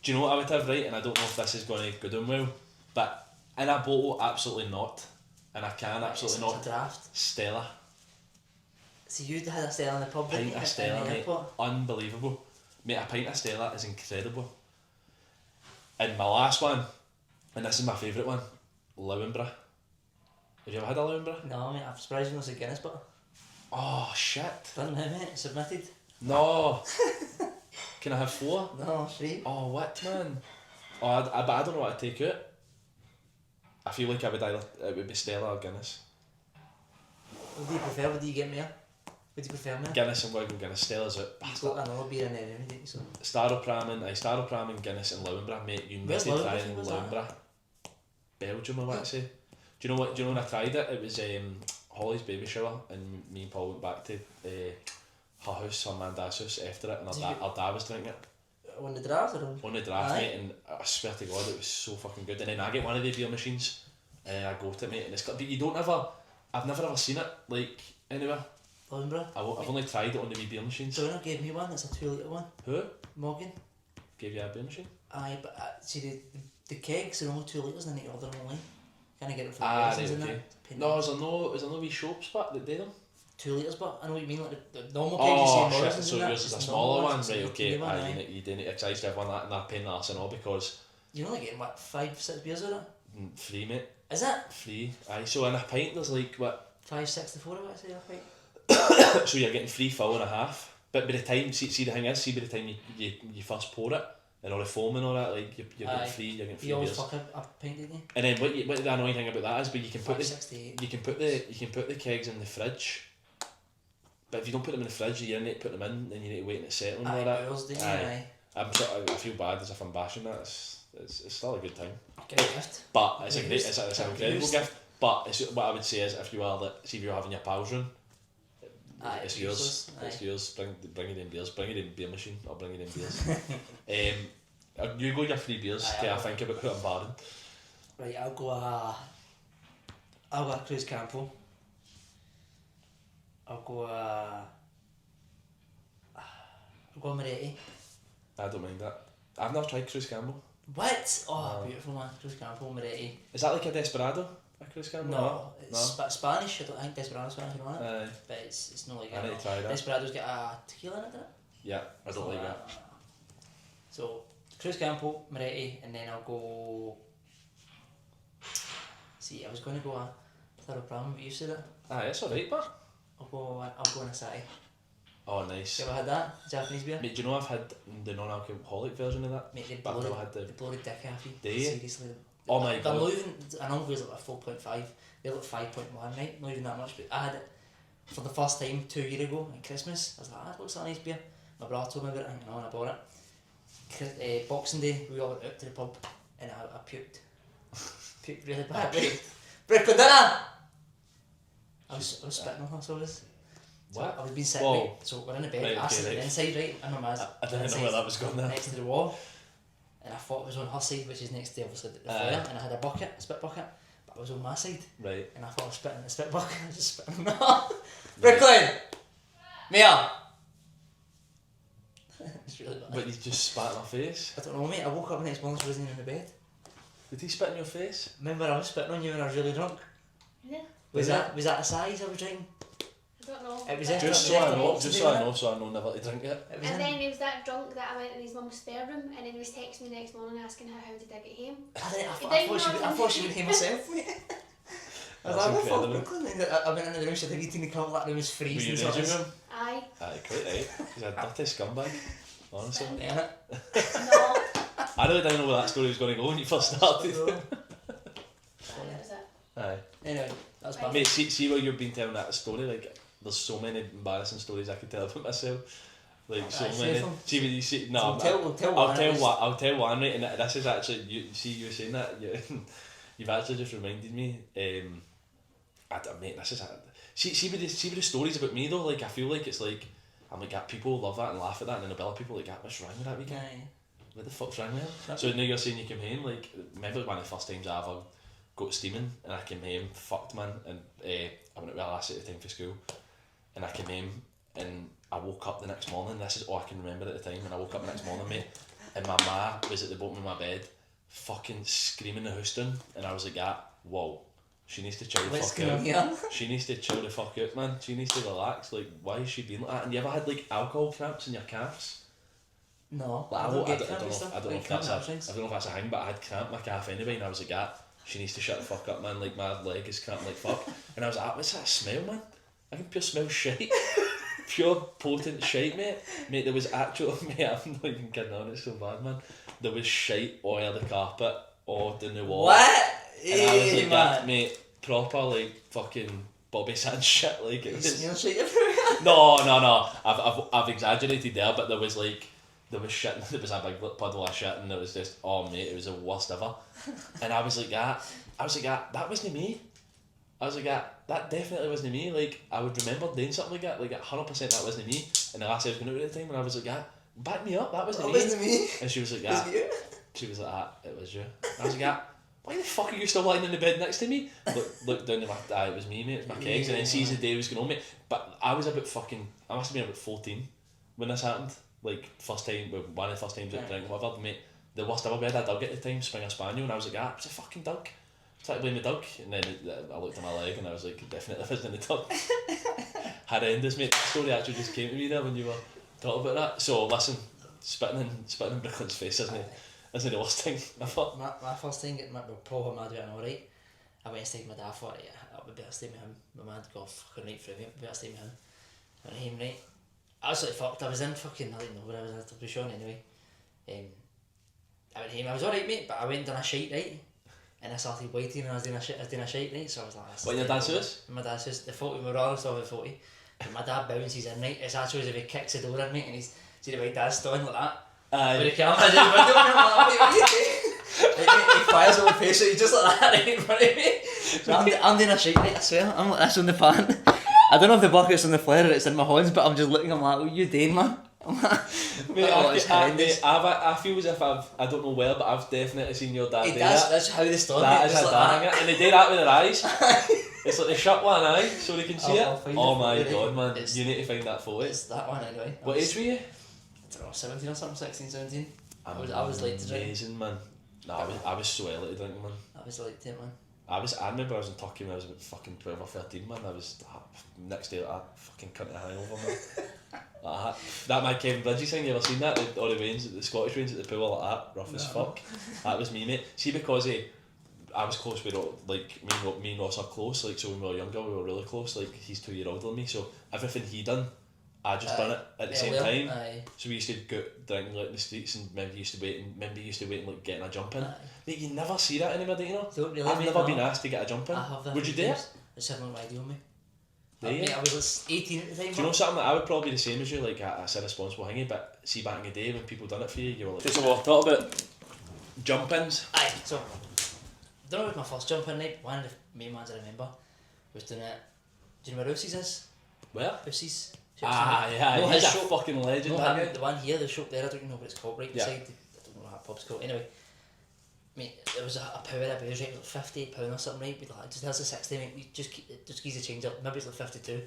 Do you know what I would have, right? And I don't know if this is going to go down well, but in a bottle, absolutely not. And I can absolutely It's not. a draft. Stella. So you had a Stella in the pub, didn't Pint you? of Stella, In the mate. airport? Unbelievable. Mate, a pint of Stella is incredible. And my last one, and this is my favourite one, Lauenbra. Have you ever had a Lauenbra? No, mate, I'm surprised you don't say Guinness, but Oh, shit. done now, mate. Submitted. No. Can I have 4? No, free. Oh, what, man? Oh, but I don't know what to take out. I feel like it would be Stella or Guinness. What do you prefer? What do you get, mate? What do you prefer, mate? Guinness and Wiggle Guinness. Stella's out. You've got another beer in there, haven't you? So. Staropramen, Guinness and Lauenbra. Mate, you need Where's to try Lauenbra? Where's that? Lauenbra. Belgium, I want to say. Do you know what? Do you know when I tried it? It was Holly's baby shower, and me and Paul went back to her house, her man dad's house after it, and her dad was drinking it On the draft or on? on the draft, Aye. mate. And I swear to God, it was so fucking good. And then I get one of the beer machines, and I go to it, mate, and it's got. But you don't ever. I've never ever seen it like anywhere. Lauenbra? I've only tried it on the wee beer machines. Jonah gave me one. It's a 2 litre one. Who Morgan. gave you a beer machine? Aye, but see the kegs are only 2 litres and I need to order them online. Can I get it from Ah, Morrison's right, and okay. that? Pain No, is there no wee shop spot that do them? 2 litres, but I know what you mean. Like the normal kegs Oh you see in shit! Morrison's So and that, yours is a it's the smaller normal one, ones, right? it's the Okay. teeny one, Aye, aye. you didn't excise to have one that and they're paying the arse and all because You're only getting what 5-6 beers out of it? free, mate. Is it? Free. Aye. So in a pint there's like what? 5.64 I would say I think. So you're getting 3 full and a half. But by the time, see the thing is, by the time you first pour it and all the foam and all that, like you're Aye. getting free, You always beers. fuck a pint, didn't you? And then what the annoying thing about that is, but you can put 5.68. you can put the kegs in the fridge. But if you don't put them in the fridge, you need to put them in, then you need to wait and it settle and all Aye, that. Wales, didn't you? Aye. I feel bad as if I'm bashing that. It's still a good time. Get a gift. But it's a Used. great, it's an incredible Used. gift. But what I would say is, if you are like, see if you're having your pals room, Aye, it's yours. useless. It's Aye. yours. Bring it in beers. Bring it in beer machine. I'll bring it in beers. You go your free beers. Aye, Okay, I I'll- think about who I'm barring. Right, I'll go a Cruz Campo. I'll go a Moretti. I don't mind that. I've never tried Cruz Campbell. What? Oh, No. beautiful man. Cruz Campo, Moretti. Is that like a Desperado? A Cruz Campbell? No, it's Spanish. I don't think Desperado's Spanish, you know it? Aye. But it's not like I need to try that. Desperado's got a tequila in it, doesn't it? Yeah, I don't like that. So, Cruz Campo, Moretti, and then I'll go. See, I was going to go a Thorough Pram, but you said it. Aye, it's alright, but. I'll go an Asahi. Oh, nice. You ever had that? Japanese beer? Mate, do you know I've had the non-alcoholic version of that? Mate, they But I've blow never had the. the dick off you. Do you? Seriously. Oh my They're God. not even, an Umbrella's like a 4.5. They're like 5.1, right? Not even that much, but I had it for the first time 2 years ago at Christmas. I was like, that looks like a nice beer. My brother told me about it and I bought it. Boxing Day, we all went out to the pub and I puked. Puked really badly. Break of dinner! I was spitting on her, so I was. So What? I was being sick, Whoa. right? So we're in the bed, Right, I okay, sit right. inside, right? And my man's I didn't know where that was going there. next to the wall. And I thought it was on her side, which is next to obviously the Aye. fire, and I had a spit bucket, but I was on my side, Right. and I thought I was spitting in the spit bucket, I was just spitting on her. Brooklyn! Mia! It's really bad. But you just spat in her face? I don't know, mate, I woke up the next morning, she wasn't even in the bed. Did he spit in your face? Remember I was spitting on you when I was really drunk? Yeah, Was Was that the size I was drinking? I don't know. It was But- extra- Just so I know, so I know never to drink it. It was And in. then he was that drunk that I went in his mum's spare room and then he was texting me the next morning asking her how did I get home. I didn't thought she know would hear myself, mate. I was That's like, what the incredible. fuck, Brooklyn? I went into the room, she had a meeting, and come that room was Were you freezing. raging So him? Aye. Aye, quite right. He's a dirty scumbag, honestly. yeah. No. I really didn't know where that story was going to go when you first started. So, That was it. Aye. anyway, that was Right. bad. Mate, see where you've been telling that story, like, there's so many embarrassing stories I could tell about myself. Like, so Aye, say many. them. See when you see, no, So I'm- tell I'll one, tell at least. one. I'll tell one, right? And this is actually you were saying that you've actually just reminded me. Mate, this is see with the stories about me though. Like I feel like it's like I'm like people love that and laugh at that, and then there'll be other people like, what's wrong with that weekend? Aye. What the fuck's wrong with him? So now you're saying you came home. Like remember one of the first times I ever got steaming, and I came home fucked man, and I went out with a lass at the time for school, and I came home and I woke up the next morning. This is all I can remember at the time. And I woke up the next morning, mate, and my ma was at the bottom of my bed, fucking screaming the house down, and I was like, whoa, she needs to chill the What's fuck going out. on here? She needs to chill the fuck out, man. She needs to relax. Like, why is she being like that? And you ever had like alcohol cramps in your calves? No, Like, I don't get cramp and know stuff. I don't know like if that's cramp a, hamstrings. I don't know if that's a thing, but I had cramp in my calf anyway, and I was like, she needs to shut the fuck up, man. Like my leg is cramping like fuck. And I was like, what's that smell, man? I can pure smell shite. Pure potent shite, mate. Mate, there was actual mate, I'm not even kidding on, it's so bad, man. There was shite all over the carpet, all down the wall. What? And I was like, man. mate, proper like fucking Bobby Sands shit, like it You was. smear shit everywhere. No. I've exaggerated there, but there was shit. There was a big puddle of shit, and it was just, oh mate, it was the worst ever. And I was like, that wasn't me. I was like, that definitely wasn't me. Like I would remember doing something like that. Like 100% that wasn't me. And the last I was going out at the time, and I was like, back me up. That wasn't That me. wasn't me. And she was like, Was it you? She was like, it was you. I was like, why the fuck are you still lying in the bed next to me? Look down at my it was me, mate, it was my kegs, and then sees the day was going on, mate. But I was I must have been about 14 when this happened. Like first time, one of the first times I drank whatever, mate. The worst ever, we had a dog at the time, Springer Spaniel, and I was like, it's a fucking dog. Tried to blame the dog, and then I looked at my leg and I was like, definitely wasn't the dog. Horrendous, mate. The story actually just came to me there when you were talking about that. So listen, spitting in Brooklyn's face isn't the worst thing ever. My first thing getting my proper mad doing alright. I went and stayed with my dad for it. I would better stay with him. My man got fucking right through me. Better stay with him. I went home, right. I was like fucked. I was in fucking, I don't know where I was at, to be sure anyway. I went home. I was alright, mate, but I went and done a shite, right. And I started waiting and I was doing a shite, right. So I was like, What, in your dad's house? In my dad's house. The 40, we were all still at 40. But my dad bounces in, right. It's actually as if he kicks the door in, mate, and he's, see the way dad's standing like that. With the camera in the window, and I'm like, what are you doing? Like, he fires over the face, so he's just like that right in front of me. So I'm doing a shite, right, I swear. I'm like this on the pan. I don't know if the bucket's on the flare or it's in my hands, but I'm just looking, I'm like, what are you doing, man? Mate, it's horrendous. I feel as if I don't know where, but I've definitely seen your dad He do does, that. that's how they start, That mate, is just a like dang, and they do that with their eyes. It's like they shut one eye so they can see I'll it. find Oh the my photo, god, man, it's- you need to find that photo. It's that one anyway. What age were you? I don't know, 17 or something, 16, 17. I was late to drink. Amazing, man. No, I was so early to drink, man. I was late to it, man. I remember I was in Turkey when I was about fucking 12 or 13, man. I was next day like that, fucking cunt a hangover, man. Like that my Kevin Bridges thing, you ever seen that? All the rains, the Scottish rains at the pool like that, rough as fuck. That was me, mate. See, because I was close with, like, me and Ross are close, like, so when we were younger we were really close, like, he's 2 years older than me, so everything he done, I just done it at the same time. Aye. So we used to go drinking like in the streets, and remember you used to wait and like getting a jump in. Mate, you never see that anymore, do you know? Don't really, I've mate, never no. been asked to get a jump in. I have that. Would you do it? It's having my idea on me. Do you? Mate, I was 18 at the time. Do you know something that I would probably be the same as you, like I said, responsible thingy, but see back in the day when people done it for you, you were like, so we'll talk about jump-ins. Aye, so, I don't know if my first jump in night, one of the main ones I remember was doing it. Do you know where Rousey's is? Where? Rousey's. Yeah, No, he's his a shop. fucking legend, No, that hang guy. out, the one here, the shop there, I don't even know what it's called, right Yeah. beside, I don't know what that pub's called. Anyway, mate, there was a power of booze, right, like £58 or something, right, with like, just there's a 60, mate, you just keep the change up, maybe it's like 52,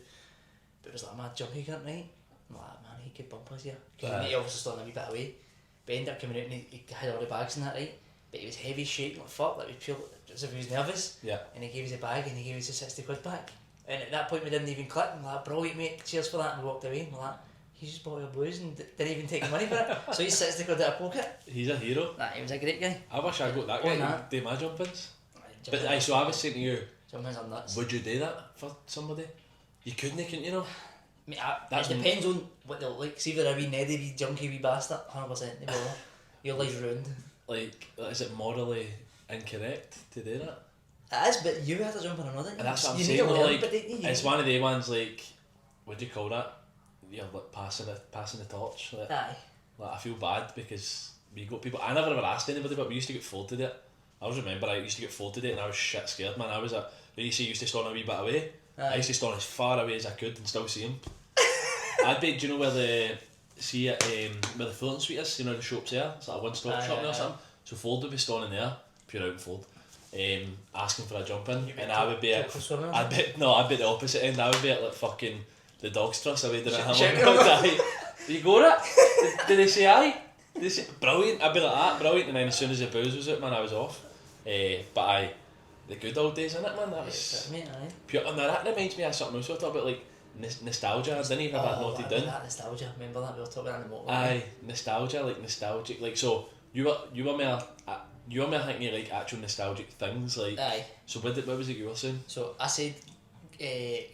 but it was like a mad jump, you can't, right? I'm like, man, he could bump us here. Because he obviously still a wee bit away, but he ended up coming out and he had all the bags and that, right, but he was heavy shape, like fuck, like, he was pure, as if he was nervous, Yeah. and he gave us a bag and he gave us a 60 quid back. And at that point we didn't even click, and like, brilliant mate, cheers for that, and we walked away, and we're like, he just bought your booze and didn't even take the money for it. So he's 60 quid out of pocket. He's a hero. Nah, he was a great guy. I wish I got that Oh, guy nah. to do my jump-ins. Jumping But so I was saying to you, Jumpins are nuts. Would you do that for somebody? You couldn't you know? Mate, That's it depends on what they look like. See if they're a wee neddy, wee junky, wee bastard, 100%. They will. Your life's ruined. Like, is it morally incorrect to do that? It is, but you had to jump on another. And that's what I'm you saying, need to though, learn, like, but you it's one of the ones, like, what do you call that? You're like passing the torch. Like, Aye. I feel bad because we got people. I never ever asked anybody, but we used to get floated it. I always remember I used to get floated it, and I was shit scared, man. I was used to stand a wee bit away. Aye. I used to stand as far away as I could and still see him. I'd be. Do you know where the where the Fulton Suite is? You know the shops there. It's like a one-stop shop there or something. So Ford would be standing there, pure out and Ford, asking for a Jumpin, and I would be at. I'd be at the opposite end. I would be at like fucking the Dog's Trust away down at Hamilton. You got it? Did they say aye? Did they say brilliant? I'd be like that, brilliant. And then as soon as the booze was out, man, I was off. But aye, the good old days, innit, man? That was pure. And that reminds me of something else. We were talking about like nostalgia. I didn't even have that noted down. That nostalgia. Remember that we were talking about in the motor. Aye, nostalgia, like nostalgic. Like so, you were more thinking like actual nostalgic things. Like aye. So what was it you were saying? So I said.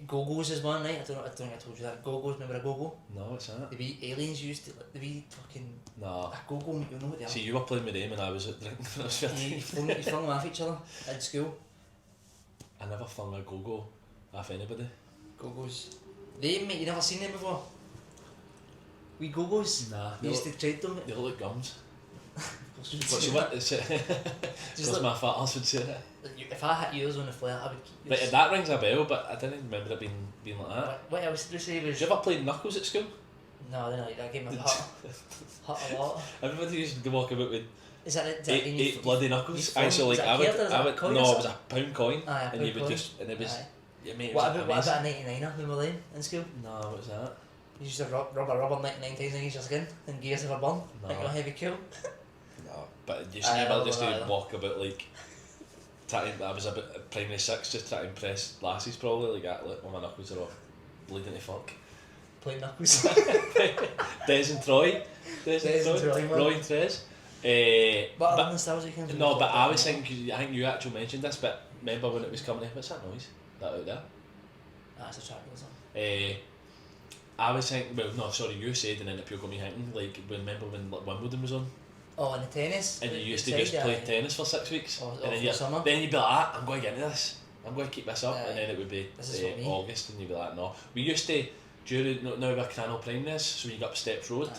Go-Go's is one, right? I don't think I told you that. Go-Go's, remember a Go-Go? No, what's that? The wee aliens used to, the wee fucking... No. A Go-Go, you know what they are? See, you were playing with them and I was drinking when I was 15. You flung them off each other at school. I never flung a Go-Go off anybody. Go-Go's. They, mate, you never seen them before? Wee Go-Go's? Nah. You used to trade them. They look like gums. What's what is it? Because my fat ass would say that. If I hit yours on the flare, I would keep Right, that rings a bell, but I didn't remember it being like that. What else did you say was... Did you ever play Knuckles at school? No, I didn't like that game. I hut a lot. Everybody used to walk about with Is that it? eight bloody knuckles. Aye, so like I would no, it was a pound coin, aye, and you would just, and it was, yeah, mate, it what was about amazing. a 99er when we were in school? No, what was that? You used to rub a rubber 99 times against your skin and gears of a burn, like a heavy kill. No, but you should never just to walk about like, I was a bit primary 6, just trying to impress lasses probably, like that, like when my knuckles are all bleeding to fuck. Playing knuckles. Des and Troy. Roy and Trez. But other nostalgic things. No, but I was thinking, I think you actually mentioned this, but remember when it was coming in, what's that noise? That out there? That's a trap or something. I was thinking, well, no, sorry, you said, and then it got me thinking, like, remember when like, Wimbledon was on? Oh, and the tennis? And you used to just play tennis for 6 weeks. And then you'd be like, I'm going to get into this. I'm going to keep this up. And then it would be August, and you'd be like, no. We used to, during, now we're Cranwell Primaries, so when you got up Steps Road,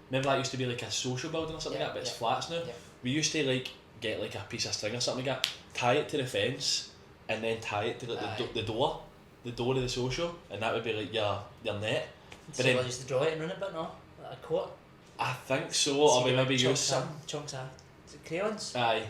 remember that used to be like a social building or something like that, but it's flats now. We used to like get like a piece of string or something like that, tie it to the fence, and then tie it to like the door of the social, and that would be like your net. But then I used to draw it and run it, but no, like a coat. I think so, or we maybe use some chunks of crayons. Aye.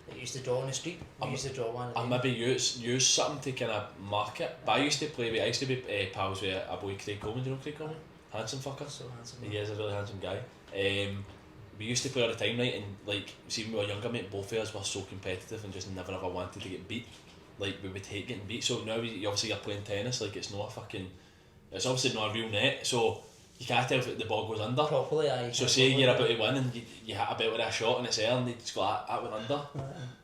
That you used to draw on the street. We used to draw one. I maybe use something to kind of mark it. But I used to be pals with a boy, Craig Coleman. Do you know Craig Coleman? Handsome fucker. So handsome. He is a really handsome guy. We used to play all the time, right? And like, see, when we were younger, mate, both of us were so competitive and just never ever wanted to get beat. Like, we would hate getting beat. So now, obviously, you're playing tennis. Like, it's obviously not a real net. So you can't tell if the ball goes under. Properly, aye. So say you're about to win and you hit a bit with a shot and it's air and they just go, that went under.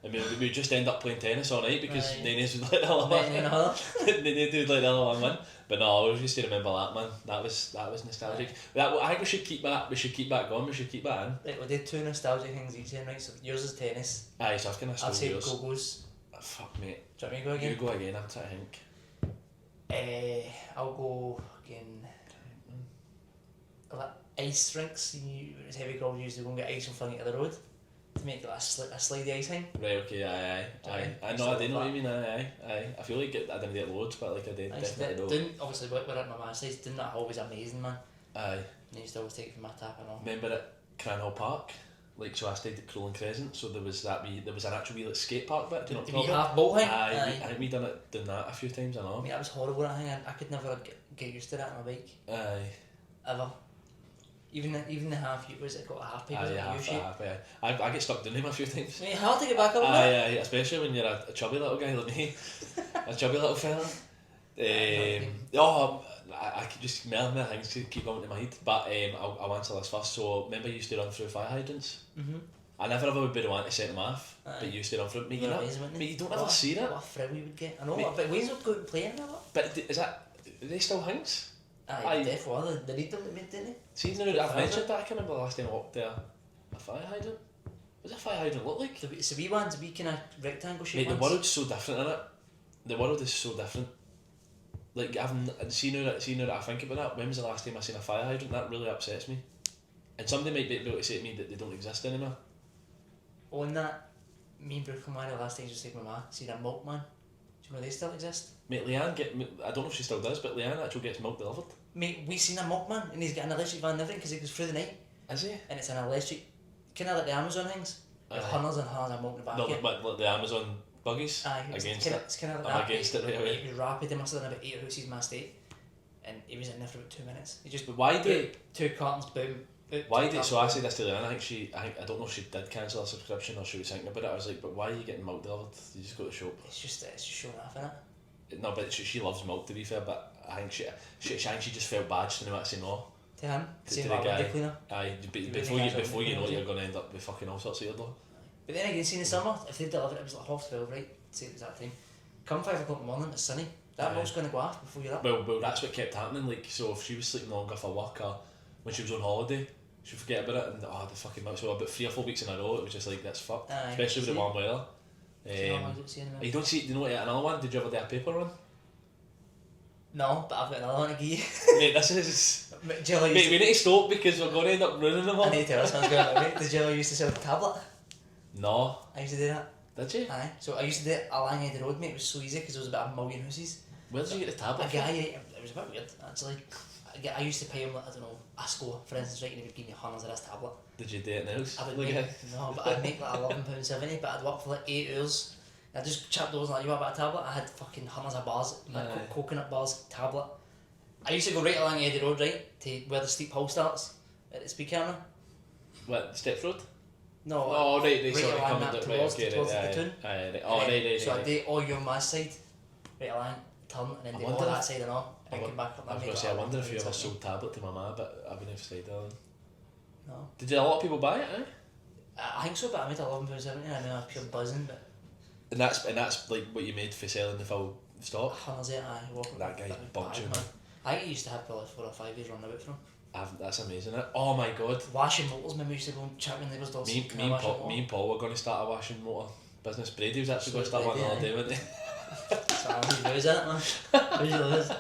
I mean, we just end up playing tennis all night because Nenes would let the other one Nenes would let the other one win. But no, I always used to remember that, man. That was nostalgic. I think we should keep that going, we should keep that in. Right, we did 2 nostalgic things each then, right? So yours is tennis. Aye, so I was going to I'd say yours. Go-Go's. Fuck, mate. Do you want me to go again? You go again, I'm trying to think. I'll go again. Like ice rinks, as heavy girls used to go and get ice in front of the road to make like a slidey ice thing. Right, okay, aye. I know what you mean, aye. I feel like I didn't get loads, but like I did definitely. Obviously, we're at my man's place, doing that always amazing, man. Aye. And I used to always take it from my tap and all. Remember at Cranwell Park? Like, so I stayed at Crowland Crescent, so there was an actual wee like, skate park bit, do you know what I'm talking about? Half boat thing? Aye. I think we done that a few times, I know. I mean, that was horrible, that thing. I could never get used to that on my bike. Aye. Ever. Even the half, was it got a half pipe? Aye. I get stuck down him a few times. I mean, hard to get back up. Aye, especially when you're a chubby little guy like me. A chubby little fella. I could just many things to keep going to my head, but I'll answer this first. So remember you used to run through fire hydrants? I never ever would be the one to send him off, Aye. but you stayed on front. Mate, They're you amazing, weren't they? mate, you don't What ever a- see that. What a thrill you would get. I know, Mate. but Wayne's not good playing now. But is that, are they still Hinks? Aye, definitely. They need them, didn't they? See, now that I've mentioned that, I can't remember the last time I walked there. A fire hydrant? What does a fire hydrant look like? It's a wee ones, a wee kind of rectangle shape Mate, the ones. world's so different, innit? The world is so different. Like, see now that I think about that, when was the last time I seen a fire hydrant? That really upsets me. And somebody might be able to say to me that they don't exist anymore. On that, me and Brooklyn Man, the last time I was taking my ma, seen a milkman. Do you know they still exist? Mate, Leanne I don't know if she still does, but Leanne actually gets milk delivered. Mate, we seen a milkman and he's got an electric van and everything because it goes through the night. Is he? And it's an electric, kind of like the Amazon things. With Aye. hundreds and hundreds of milk in the back. No, of it. like the Amazon buggies? Aye, Against it's kind of like I'm that. against it right away. It was rapid. They must have done about 8 houses in my state, and he was in there for about 2 minutes. He just But why do two cartons, boom. Why did so I say this to Leanne? I don't know if she did cancel her subscription or she was thinking about it. I was like, but why are you getting milk delivered? You just go to the shop. It's just showing off, innit? No, but she loves milk, to be fair. But I think she just felt bad. She didn't want to say no. To him, To same the like guy. window cleaner. Aye, really before guys you are know it, really you're going to end up with fucking all sorts of ear though. But then again, see in the summer, if they deliver it was like 12:30, right? Say it was that time. Come 5 o'clock in the morning, it's sunny. That Aye. milk's going to go off before you're up. Well, that's what kept happening. Like, so if she was sleeping longer for work or when she was on holiday, she'd forget about it and the fucking milk. So about 3 or 4 weeks in a row, it was just like that's fucked. Aye, Especially with the see? warm weather. You don't see. Do you know what? Another one? Did you ever do a paper run? No, but I've got another one to give you. Mate, this is. Mate, Jello used Mate, to... we need to stop because we're going to end up ruining them all. I need to tell this one's going on, mate. Did Jello used to sell the tablet? No. I used to do that. Did you? Aye. So I used to do it along the road, mate. It was so easy because there was about 1 million houses. Where did you get the tablet A from? guy, it was a bit weird actually. I used to pay him, like, I don't know, a score, for instance, right, and he would give me hundreds of this tablet. Did you do it in the house? I would Like, make, no, but I'd make like £11.70, but I'd work for like 8 hours. I just chipped those like, you want about a tablet? I had fucking hundreds of bars, like Aye. coconut bars, tablet. I used to go right along Eddie Road, right, to where the steep hill starts, at the speed camera. What, Steps Road? No, Oh, right, right sorry, along coming that right, towards, okay, towards right, the aye, town. aye, right. Oh, And then- right, So I right. did all your my side, right along, turn, and then I do all wonder that if- side and all, and I come back up. I was and going to make say, I like wonder if you ever 11.70. sold tablet to my ma, but I've been inside there. No. Did a lot of people buy it, eh? I think so, but I made £11.70 and I know I'm pure buzzing, but And that's like what you made for selling the full stock? hundreds of it, aye, walking That guy's bugged you, man. I think he used to have probably 4 or 5 years running about from. That's amazing, eh? Oh my god. Washing motors, maybe we used to go and chat with neighbours' doors. Me and Paul were going to start a washing motor business. Brady was actually going to start one the other day, wasn't he? So who's losing it, man? Who's losing?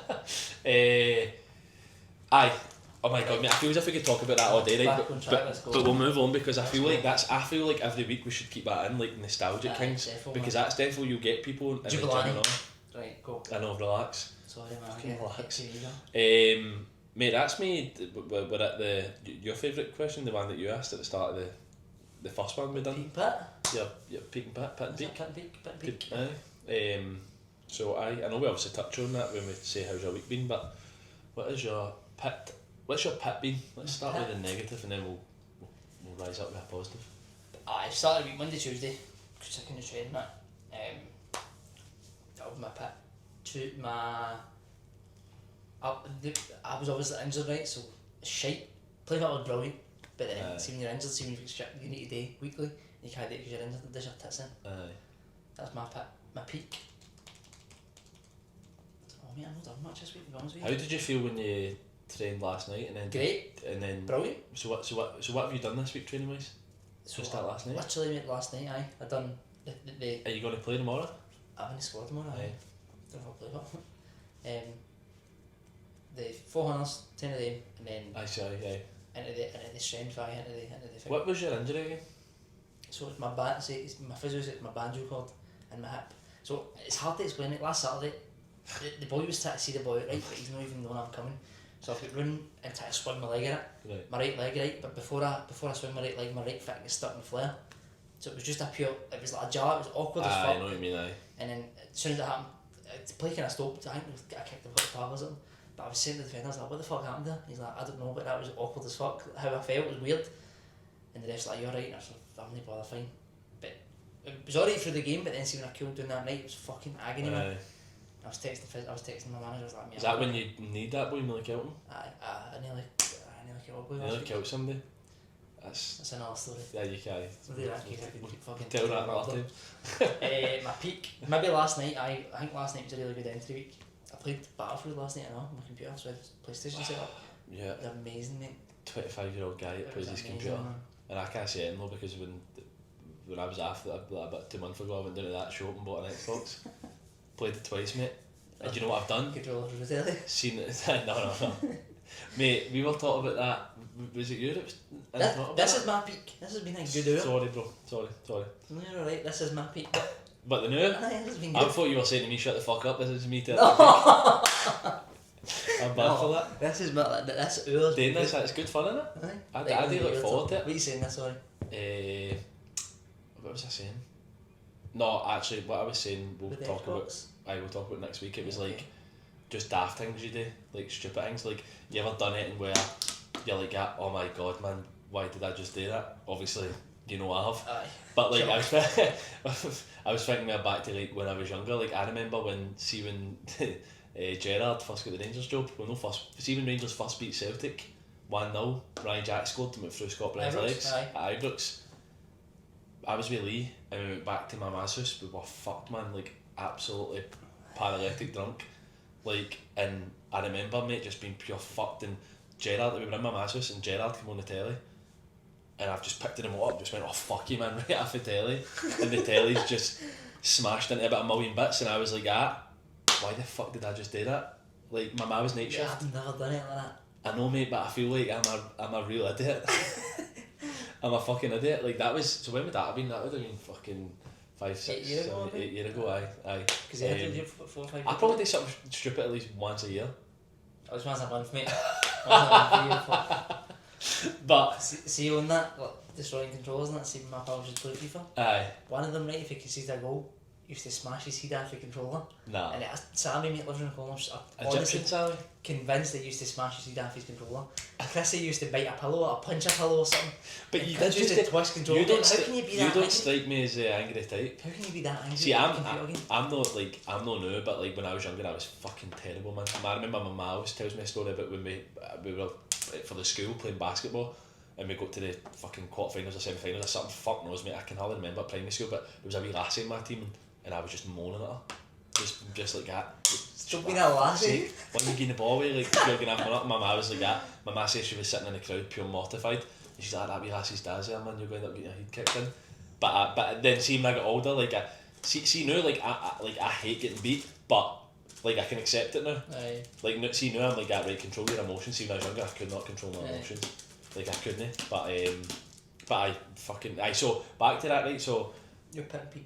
Aye. Oh my god, mate, I feel as if we could talk about that all day, right? Back on track, let's go. But we'll move on because I feel like every week we should keep that in, like nostalgic Aye, things. definitely. Because that's definitely you'll get people and then Jubilani. jumping on. Right, go. I know, relax. Sorry, man. Fucking Yeah, relax. here you go. Mate, that's me. We're at your favourite question, the one that you asked at the start of the first one we done. Peak pit? Your peak and pit and Is it peak. pit and peak? Pit and peak? Aye. So I know we obviously touch on that when we say how's your week been, but what's your pit been? Let's start with the negative and then we'll rise up with a positive. I started the week Monday, Tuesday, sick in the train, that. That was my pit. I was obviously injured, right, so shite. Playing that was brilliant, but then Aye. see when you're injured, see when you need a day weekly, you can't do it because you're injured, there's your tits in. Aye. That's my pit. My peak. Oh mate, I've not done much this week, to be honest with How you. did you feel when you trained last night and then? Great. And then. Brilliant. So what have you done this week training wise? Just that last night. Literally mate, last night, aye. I done the Are you going to play tomorrow? I'm in the squad tomorrow, aye. Aye. Don't know if I'll play that. The 400s, 10 of them, and then Aye, sorry, aye. into the strength, aye, into the thing. What was your injury again? So it's my it's my physio said my banjo cord and my hip. So it's hard to explain it. Last Saturday, the boy was trying to see the boy right, but he's not even knowing I'm coming. So I've got run and try to swing my leg in it. Right. My right leg, right, but before I swing my right leg, my right foot gets stuck in the flare. So it was just it was like a jar, it was awkward as Aye, fuck. I know what you mean, aye. And then as soon as it happened, the play kind of stopped. I think I kicked the foot or something. But I was saying to the defender, I was like, what the fuck happened there? He's like, I don't know, but that was awkward as fuck. How I felt was weird. And the ref's like, you're right. And I was like, I'm not bother, fine. But it was alright through the game, but then see when I cooled down that night, it was fucking agony, man. Aye. I was texting my manager, I was like, mate, Is that when you need that boy nearly killed him? I nearly killed boy. Nearly killed somebody? That's another story. Yeah, you can. Really, I could fucking Tell that another time. My peak, maybe last night. I think last night was a really good entry week. I played Battlefield last night on my computer, so I had PlayStation set up. Yeah. It was amazing, mate. 25-year-old guy that plays his computer. Man. And I can't say it anymore because when I was after that, about 2 months ago, I went down to that shop and bought an Xbox. Played it twice, mate. And do you know what I've done? Controller for the telly. Seen it. No. Mate, we were talking about that. Was it you that was This is my peak. This has been a good hour. Sorry, bro. Sorry. No, you're alright. This is my peak. But the new? This has been I good. thought you were saying to me, shut the fuck up. This is me telling No. I'm bad for that. This is my. That's ours. Doing this, it's good fun, isn't it? I do look forward to it. What are you saying this, sorry? What was I saying? No, actually, what I was saying, we'll With the talk about. Xbox? We'll talk about next week. It was Okay. like just daft things you do, like stupid things. Like, you ever done anything where you're like, oh my god, man, why did I just do that? Obviously, you know I have. Aye. But like, Sure. I was thinking back to like when I was younger. Like, I remember when Gerrard first got the Rangers job. Well, no, when Rangers first beat Celtic 1-0, Ryan Jack scored and went through Scott Brennan's Ibrox, legs aye. at Ibrox. I was with Lee and we went back to my ma's house. We were fucked, man, like absolutely paralytic drunk. Like, and I remember, mate, just being pure fucked. And Gerrard, we were in my ma's house and Gerrard came on the telly. And I've just picked him up, just went, oh fuck you, man, right off the telly. And the telly's just smashed into about 1,000,000 bits. And I was like, why the fuck did I just do that? Like, my ma was night shift. Yeah, I've never done it like that. I know, mate, but I feel like I'm a real idiot. I'm a fucking idiot. Like, that was, so when would that have been? That would have been fucking 5, 6, 8 years 7, ago, 8 years ago, aye. Because you had to do 4 or 5 years. I probably do something stupid at least once a year. I was once a month, mate. Once a month, But, see on that, like, destroying controllers and that, see my pal just played FIFA. aye, One of them, right, if he conceded a goal, used to smash his head off the controller. nah. And Sammy, mate, lives in the corner, I'm honestly Egyptian Sally? convinced they used to smash his head off his controller. Chrissy used to bite a pillow or punch a pillow or something. But you Chris did used just to twist controller. you don't, How st- can you be you that don't angry? strike me as the angry type. How can you be that angry? See, at a computer game? I'm not new, but like when I was younger, I was fucking terrible, man. I remember my ma always tells me a story about when we were for the school playing basketball, and we got to the fucking quarterfinals or semi-finals or something. Fuck knows, mate. I can hardly remember primary school, but there was a wee lassie in my team, and I was just moaning at her, just like that. Don't be that lassie. When you getting the ball away, like you're gonna have one up. My ma was like that. My ma says she was sitting in the crowd, pure mortified. And she's like, that wee lassie's dad's there, man. You're going to end up getting your head kicked in. But then see when I got older, like see now, like I hate getting beat, but like I can accept it now. Aye. Like see now I'm like, right, control your emotions. See when I was younger, I could not control my Aye. emotions. Like I couldn't. But I fucking so back to that, right? So Your pit and peak.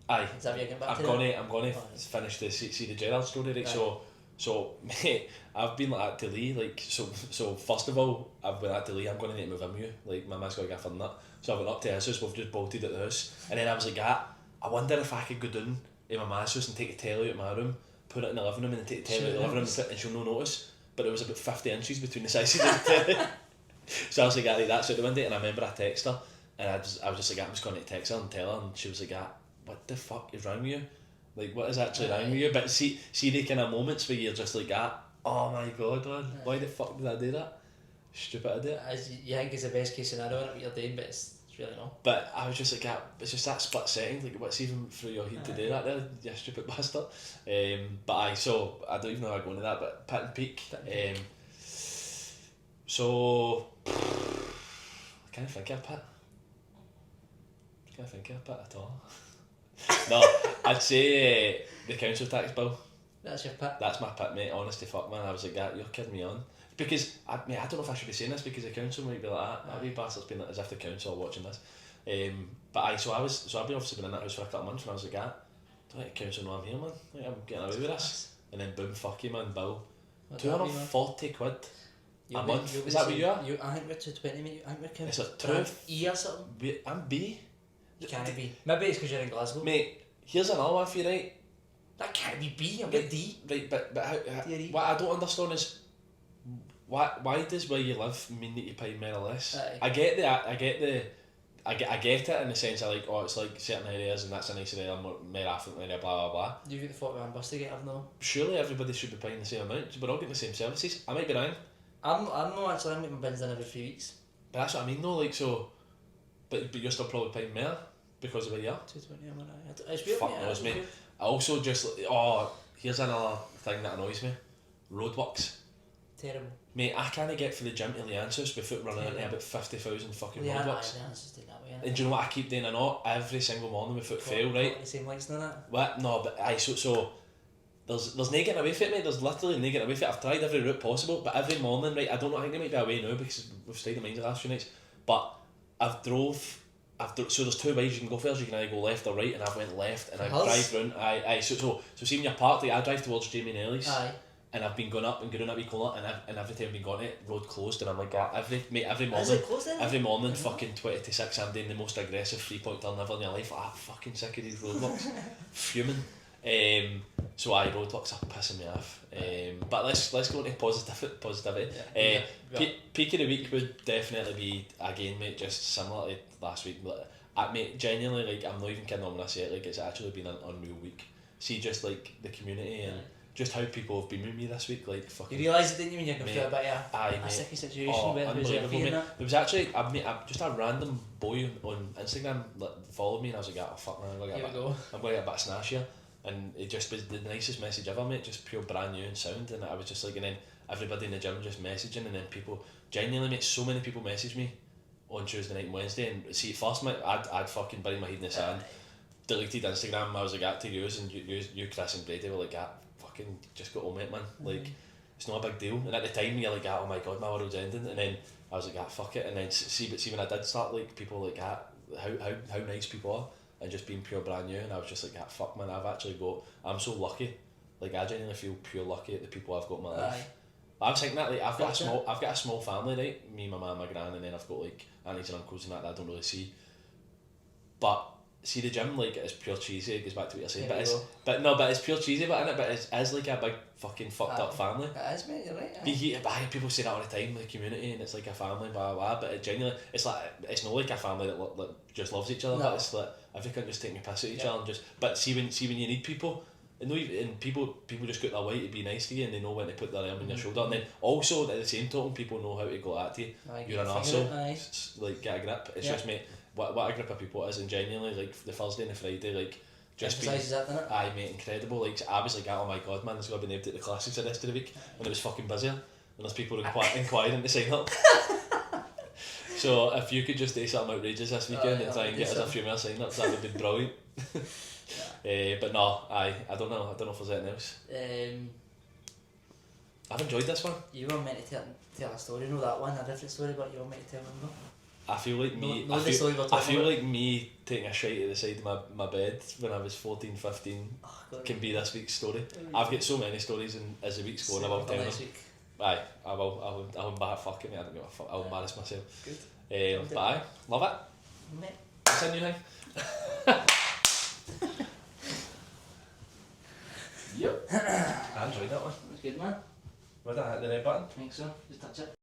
aye. Is that what you're getting back I'm to? gonna Oh, finish the see the Gerald story, right? Right. So mate, I've been like that to Lee, like so first of all, I've been like to Lee, I'm gonna need to move in with you. Like my man's got to get for that. So I went up to his house, we've just bolted at the house, and then I was like, I wonder if I could go down in my man's house and take the telly out of my room, put it in the living room, and then take the telly out of the living room and she'll no notice. But it was about 50 inches between the sizes of the telly. So I was like, that's out the window, and I remember I texted her, and I was just like, I'm just going to text her and tell her, and she was like, what the fuck is wrong with you? Like, what is actually wrong with you? But see the kind of moments where you're just like, oh my god, man, why the fuck did I do that? Stupid idiot. You think it's the best case scenario in what you're doing, but it's really not. But I was just like, it's just that split second, like what's even through your head to do that there, you stupid bastard. But I don't even know how I go into that, but pit and peak. So I can't think of a pit. Can't think of a pit at all. No, I'd say the council tax bill. That's your pit. That's my pit, mate. Honestly, fuck, man. I was like, you're kidding me on. Because, I don't know if I should be saying this because the council might be like that. That wee bastard's been as if the council are watching this. But I've been obviously been in that house for a couple of months, and I was like, don't let the council know I'm here, man. Like, I'm getting away with this. And then boom, fuck you, man, bill. What's that mean, man? 240 quid You'll a be- month. you'll be Is that what saying- you are? I think we're 220, mate. I think we're kind It's of like 12. E or something. I'm B. You can't be. Maybe it's because you're in Glasgow. Mate, here's another one for you, right? That can't be B. I'm a D. Right, but how Theory. what I don't understand is why does where you live mean that you pay more or less? Aye. I get it in the sense of like, it's like certain areas and that's a nicer area, more affluent area, blah blah blah. You get the 41 bus to get, I've no. Surely everybody should be paying the same amount. We're all getting the same services. I might be wrong. I'm not actually, I'm getting my bins done every 3 weeks. But that's what I mean though, like so. But you're still probably paying more because of where you are. 220 a month. It's weird. Fuck knows, mate. I also just here's another thing that annoys me. Roadworks. Terrible. Mate, I can't get for the gym to Leansis without running into about 50,000 fucking roadworks. And do you know what I keep doing? I know every single morning without fail, right? The same lights and that. What? No, but so there's no getting away from it, mate. There's literally no getting away from it. I've tried every route possible, but every morning, right? I don't know. I think they might be away now because we've stayed in mines the last few nights. But so there's two ways you can go first. You can either go left or right, and I've went left, and I drive round. So see when you're parked, like, I drive towards Jamie and Ellie's. Aye. And I've been going up and going up wee corner, and every time I've been going it, road closed, and I'm like, every morning, Is it closed then? every morning, fucking 20 to 6, I'm doing the most aggressive 3-point turn ever in your life. I'm fucking sick of these roadworks, fuming. So roadworks are pissing me off. But let's go into positivity. Peak of the week would definitely be, again, mate, just similar to last week. Mate, genuinely, like, I'm not even kidding when I say it, like, it's actually been an unreal week. See, just like the community and just how people have been with me this week, like fucking. You realised it, didn't you, when you're going through a bit of a sticky situation with who's mate. There was actually just a random boy on Instagram that followed me, and I was like, oh fuck man, I'm going to get a bit of snash here, and it just was the nicest message ever, mate, just pure brand new and sound, and I was just like, and then everybody in the gym just messaging, and then people, genuinely mate, so many people messaged me on Tuesday night and Wednesday, and see, at first mate, I'd fucking buried my head in the sand, deleted Instagram. I was like, to use, and you Chris and Brady were like, fucking just got on it, man. Like, it's not a big deal. And at the time, you're like, oh my god, my world's ending. And then I was like, fuck it. And then see when I did start, like, people were like, how nice people are, and just being pure brand new. And I was just like, fuck man, I'm so lucky. Like, I genuinely feel pure lucky at the people I've got in my life. I was thinking that, like, I've got a small family, right? Me, my mum, my gran, and then I've got like aunties and uncles and that I don't really see. But see, the gym, like, it's pure cheesy. It goes back to what you're saying, but it's pure cheesy, but it's like a big fucking fucked up family. It is, mate. You're right. I hear people say that all the time, the community, and it's like a family, blah blah blah. But it genuinely, it's not like a family that just loves each other. No. But it's like everyone just taking a piss at each other and just. But see when you need people. And people just got their way to be nice to you, and they know when to put their arm on your shoulder. And then also at the same token, people know how to go at you. You're an arsehole. Like, get a grip. It's just, mate, what a grip of people it is, and genuinely, like, the Thursday and the Friday, like, just being, aye mate, incredible. Like, I was like, oh my god man, there's got to be named at the classes the rest of the week, and it was fucking busier, and there's people inquiring to sign up. So if you could just do something outrageous this weekend and try and get us a few more sign ups, that would be brilliant. But no, I don't know if there's anything else. I've enjoyed this one. You were meant to tell a story, no that one, a different story, but you were meant to tell one. I feel like me. I feel like me taking a shite at the side of my bed when I was 14, 15 can be this week's story. I've got so many stories, and as the week's going, I will tell them. Aye, I will embarrass. Fuck it, me. I don't give a fuck. I'll embarrass myself. Good. But aye, love it. Mate. What's a new thing? Yep. I enjoyed that one. It was good, man. Would I hit the red button? I think so. Just touch it.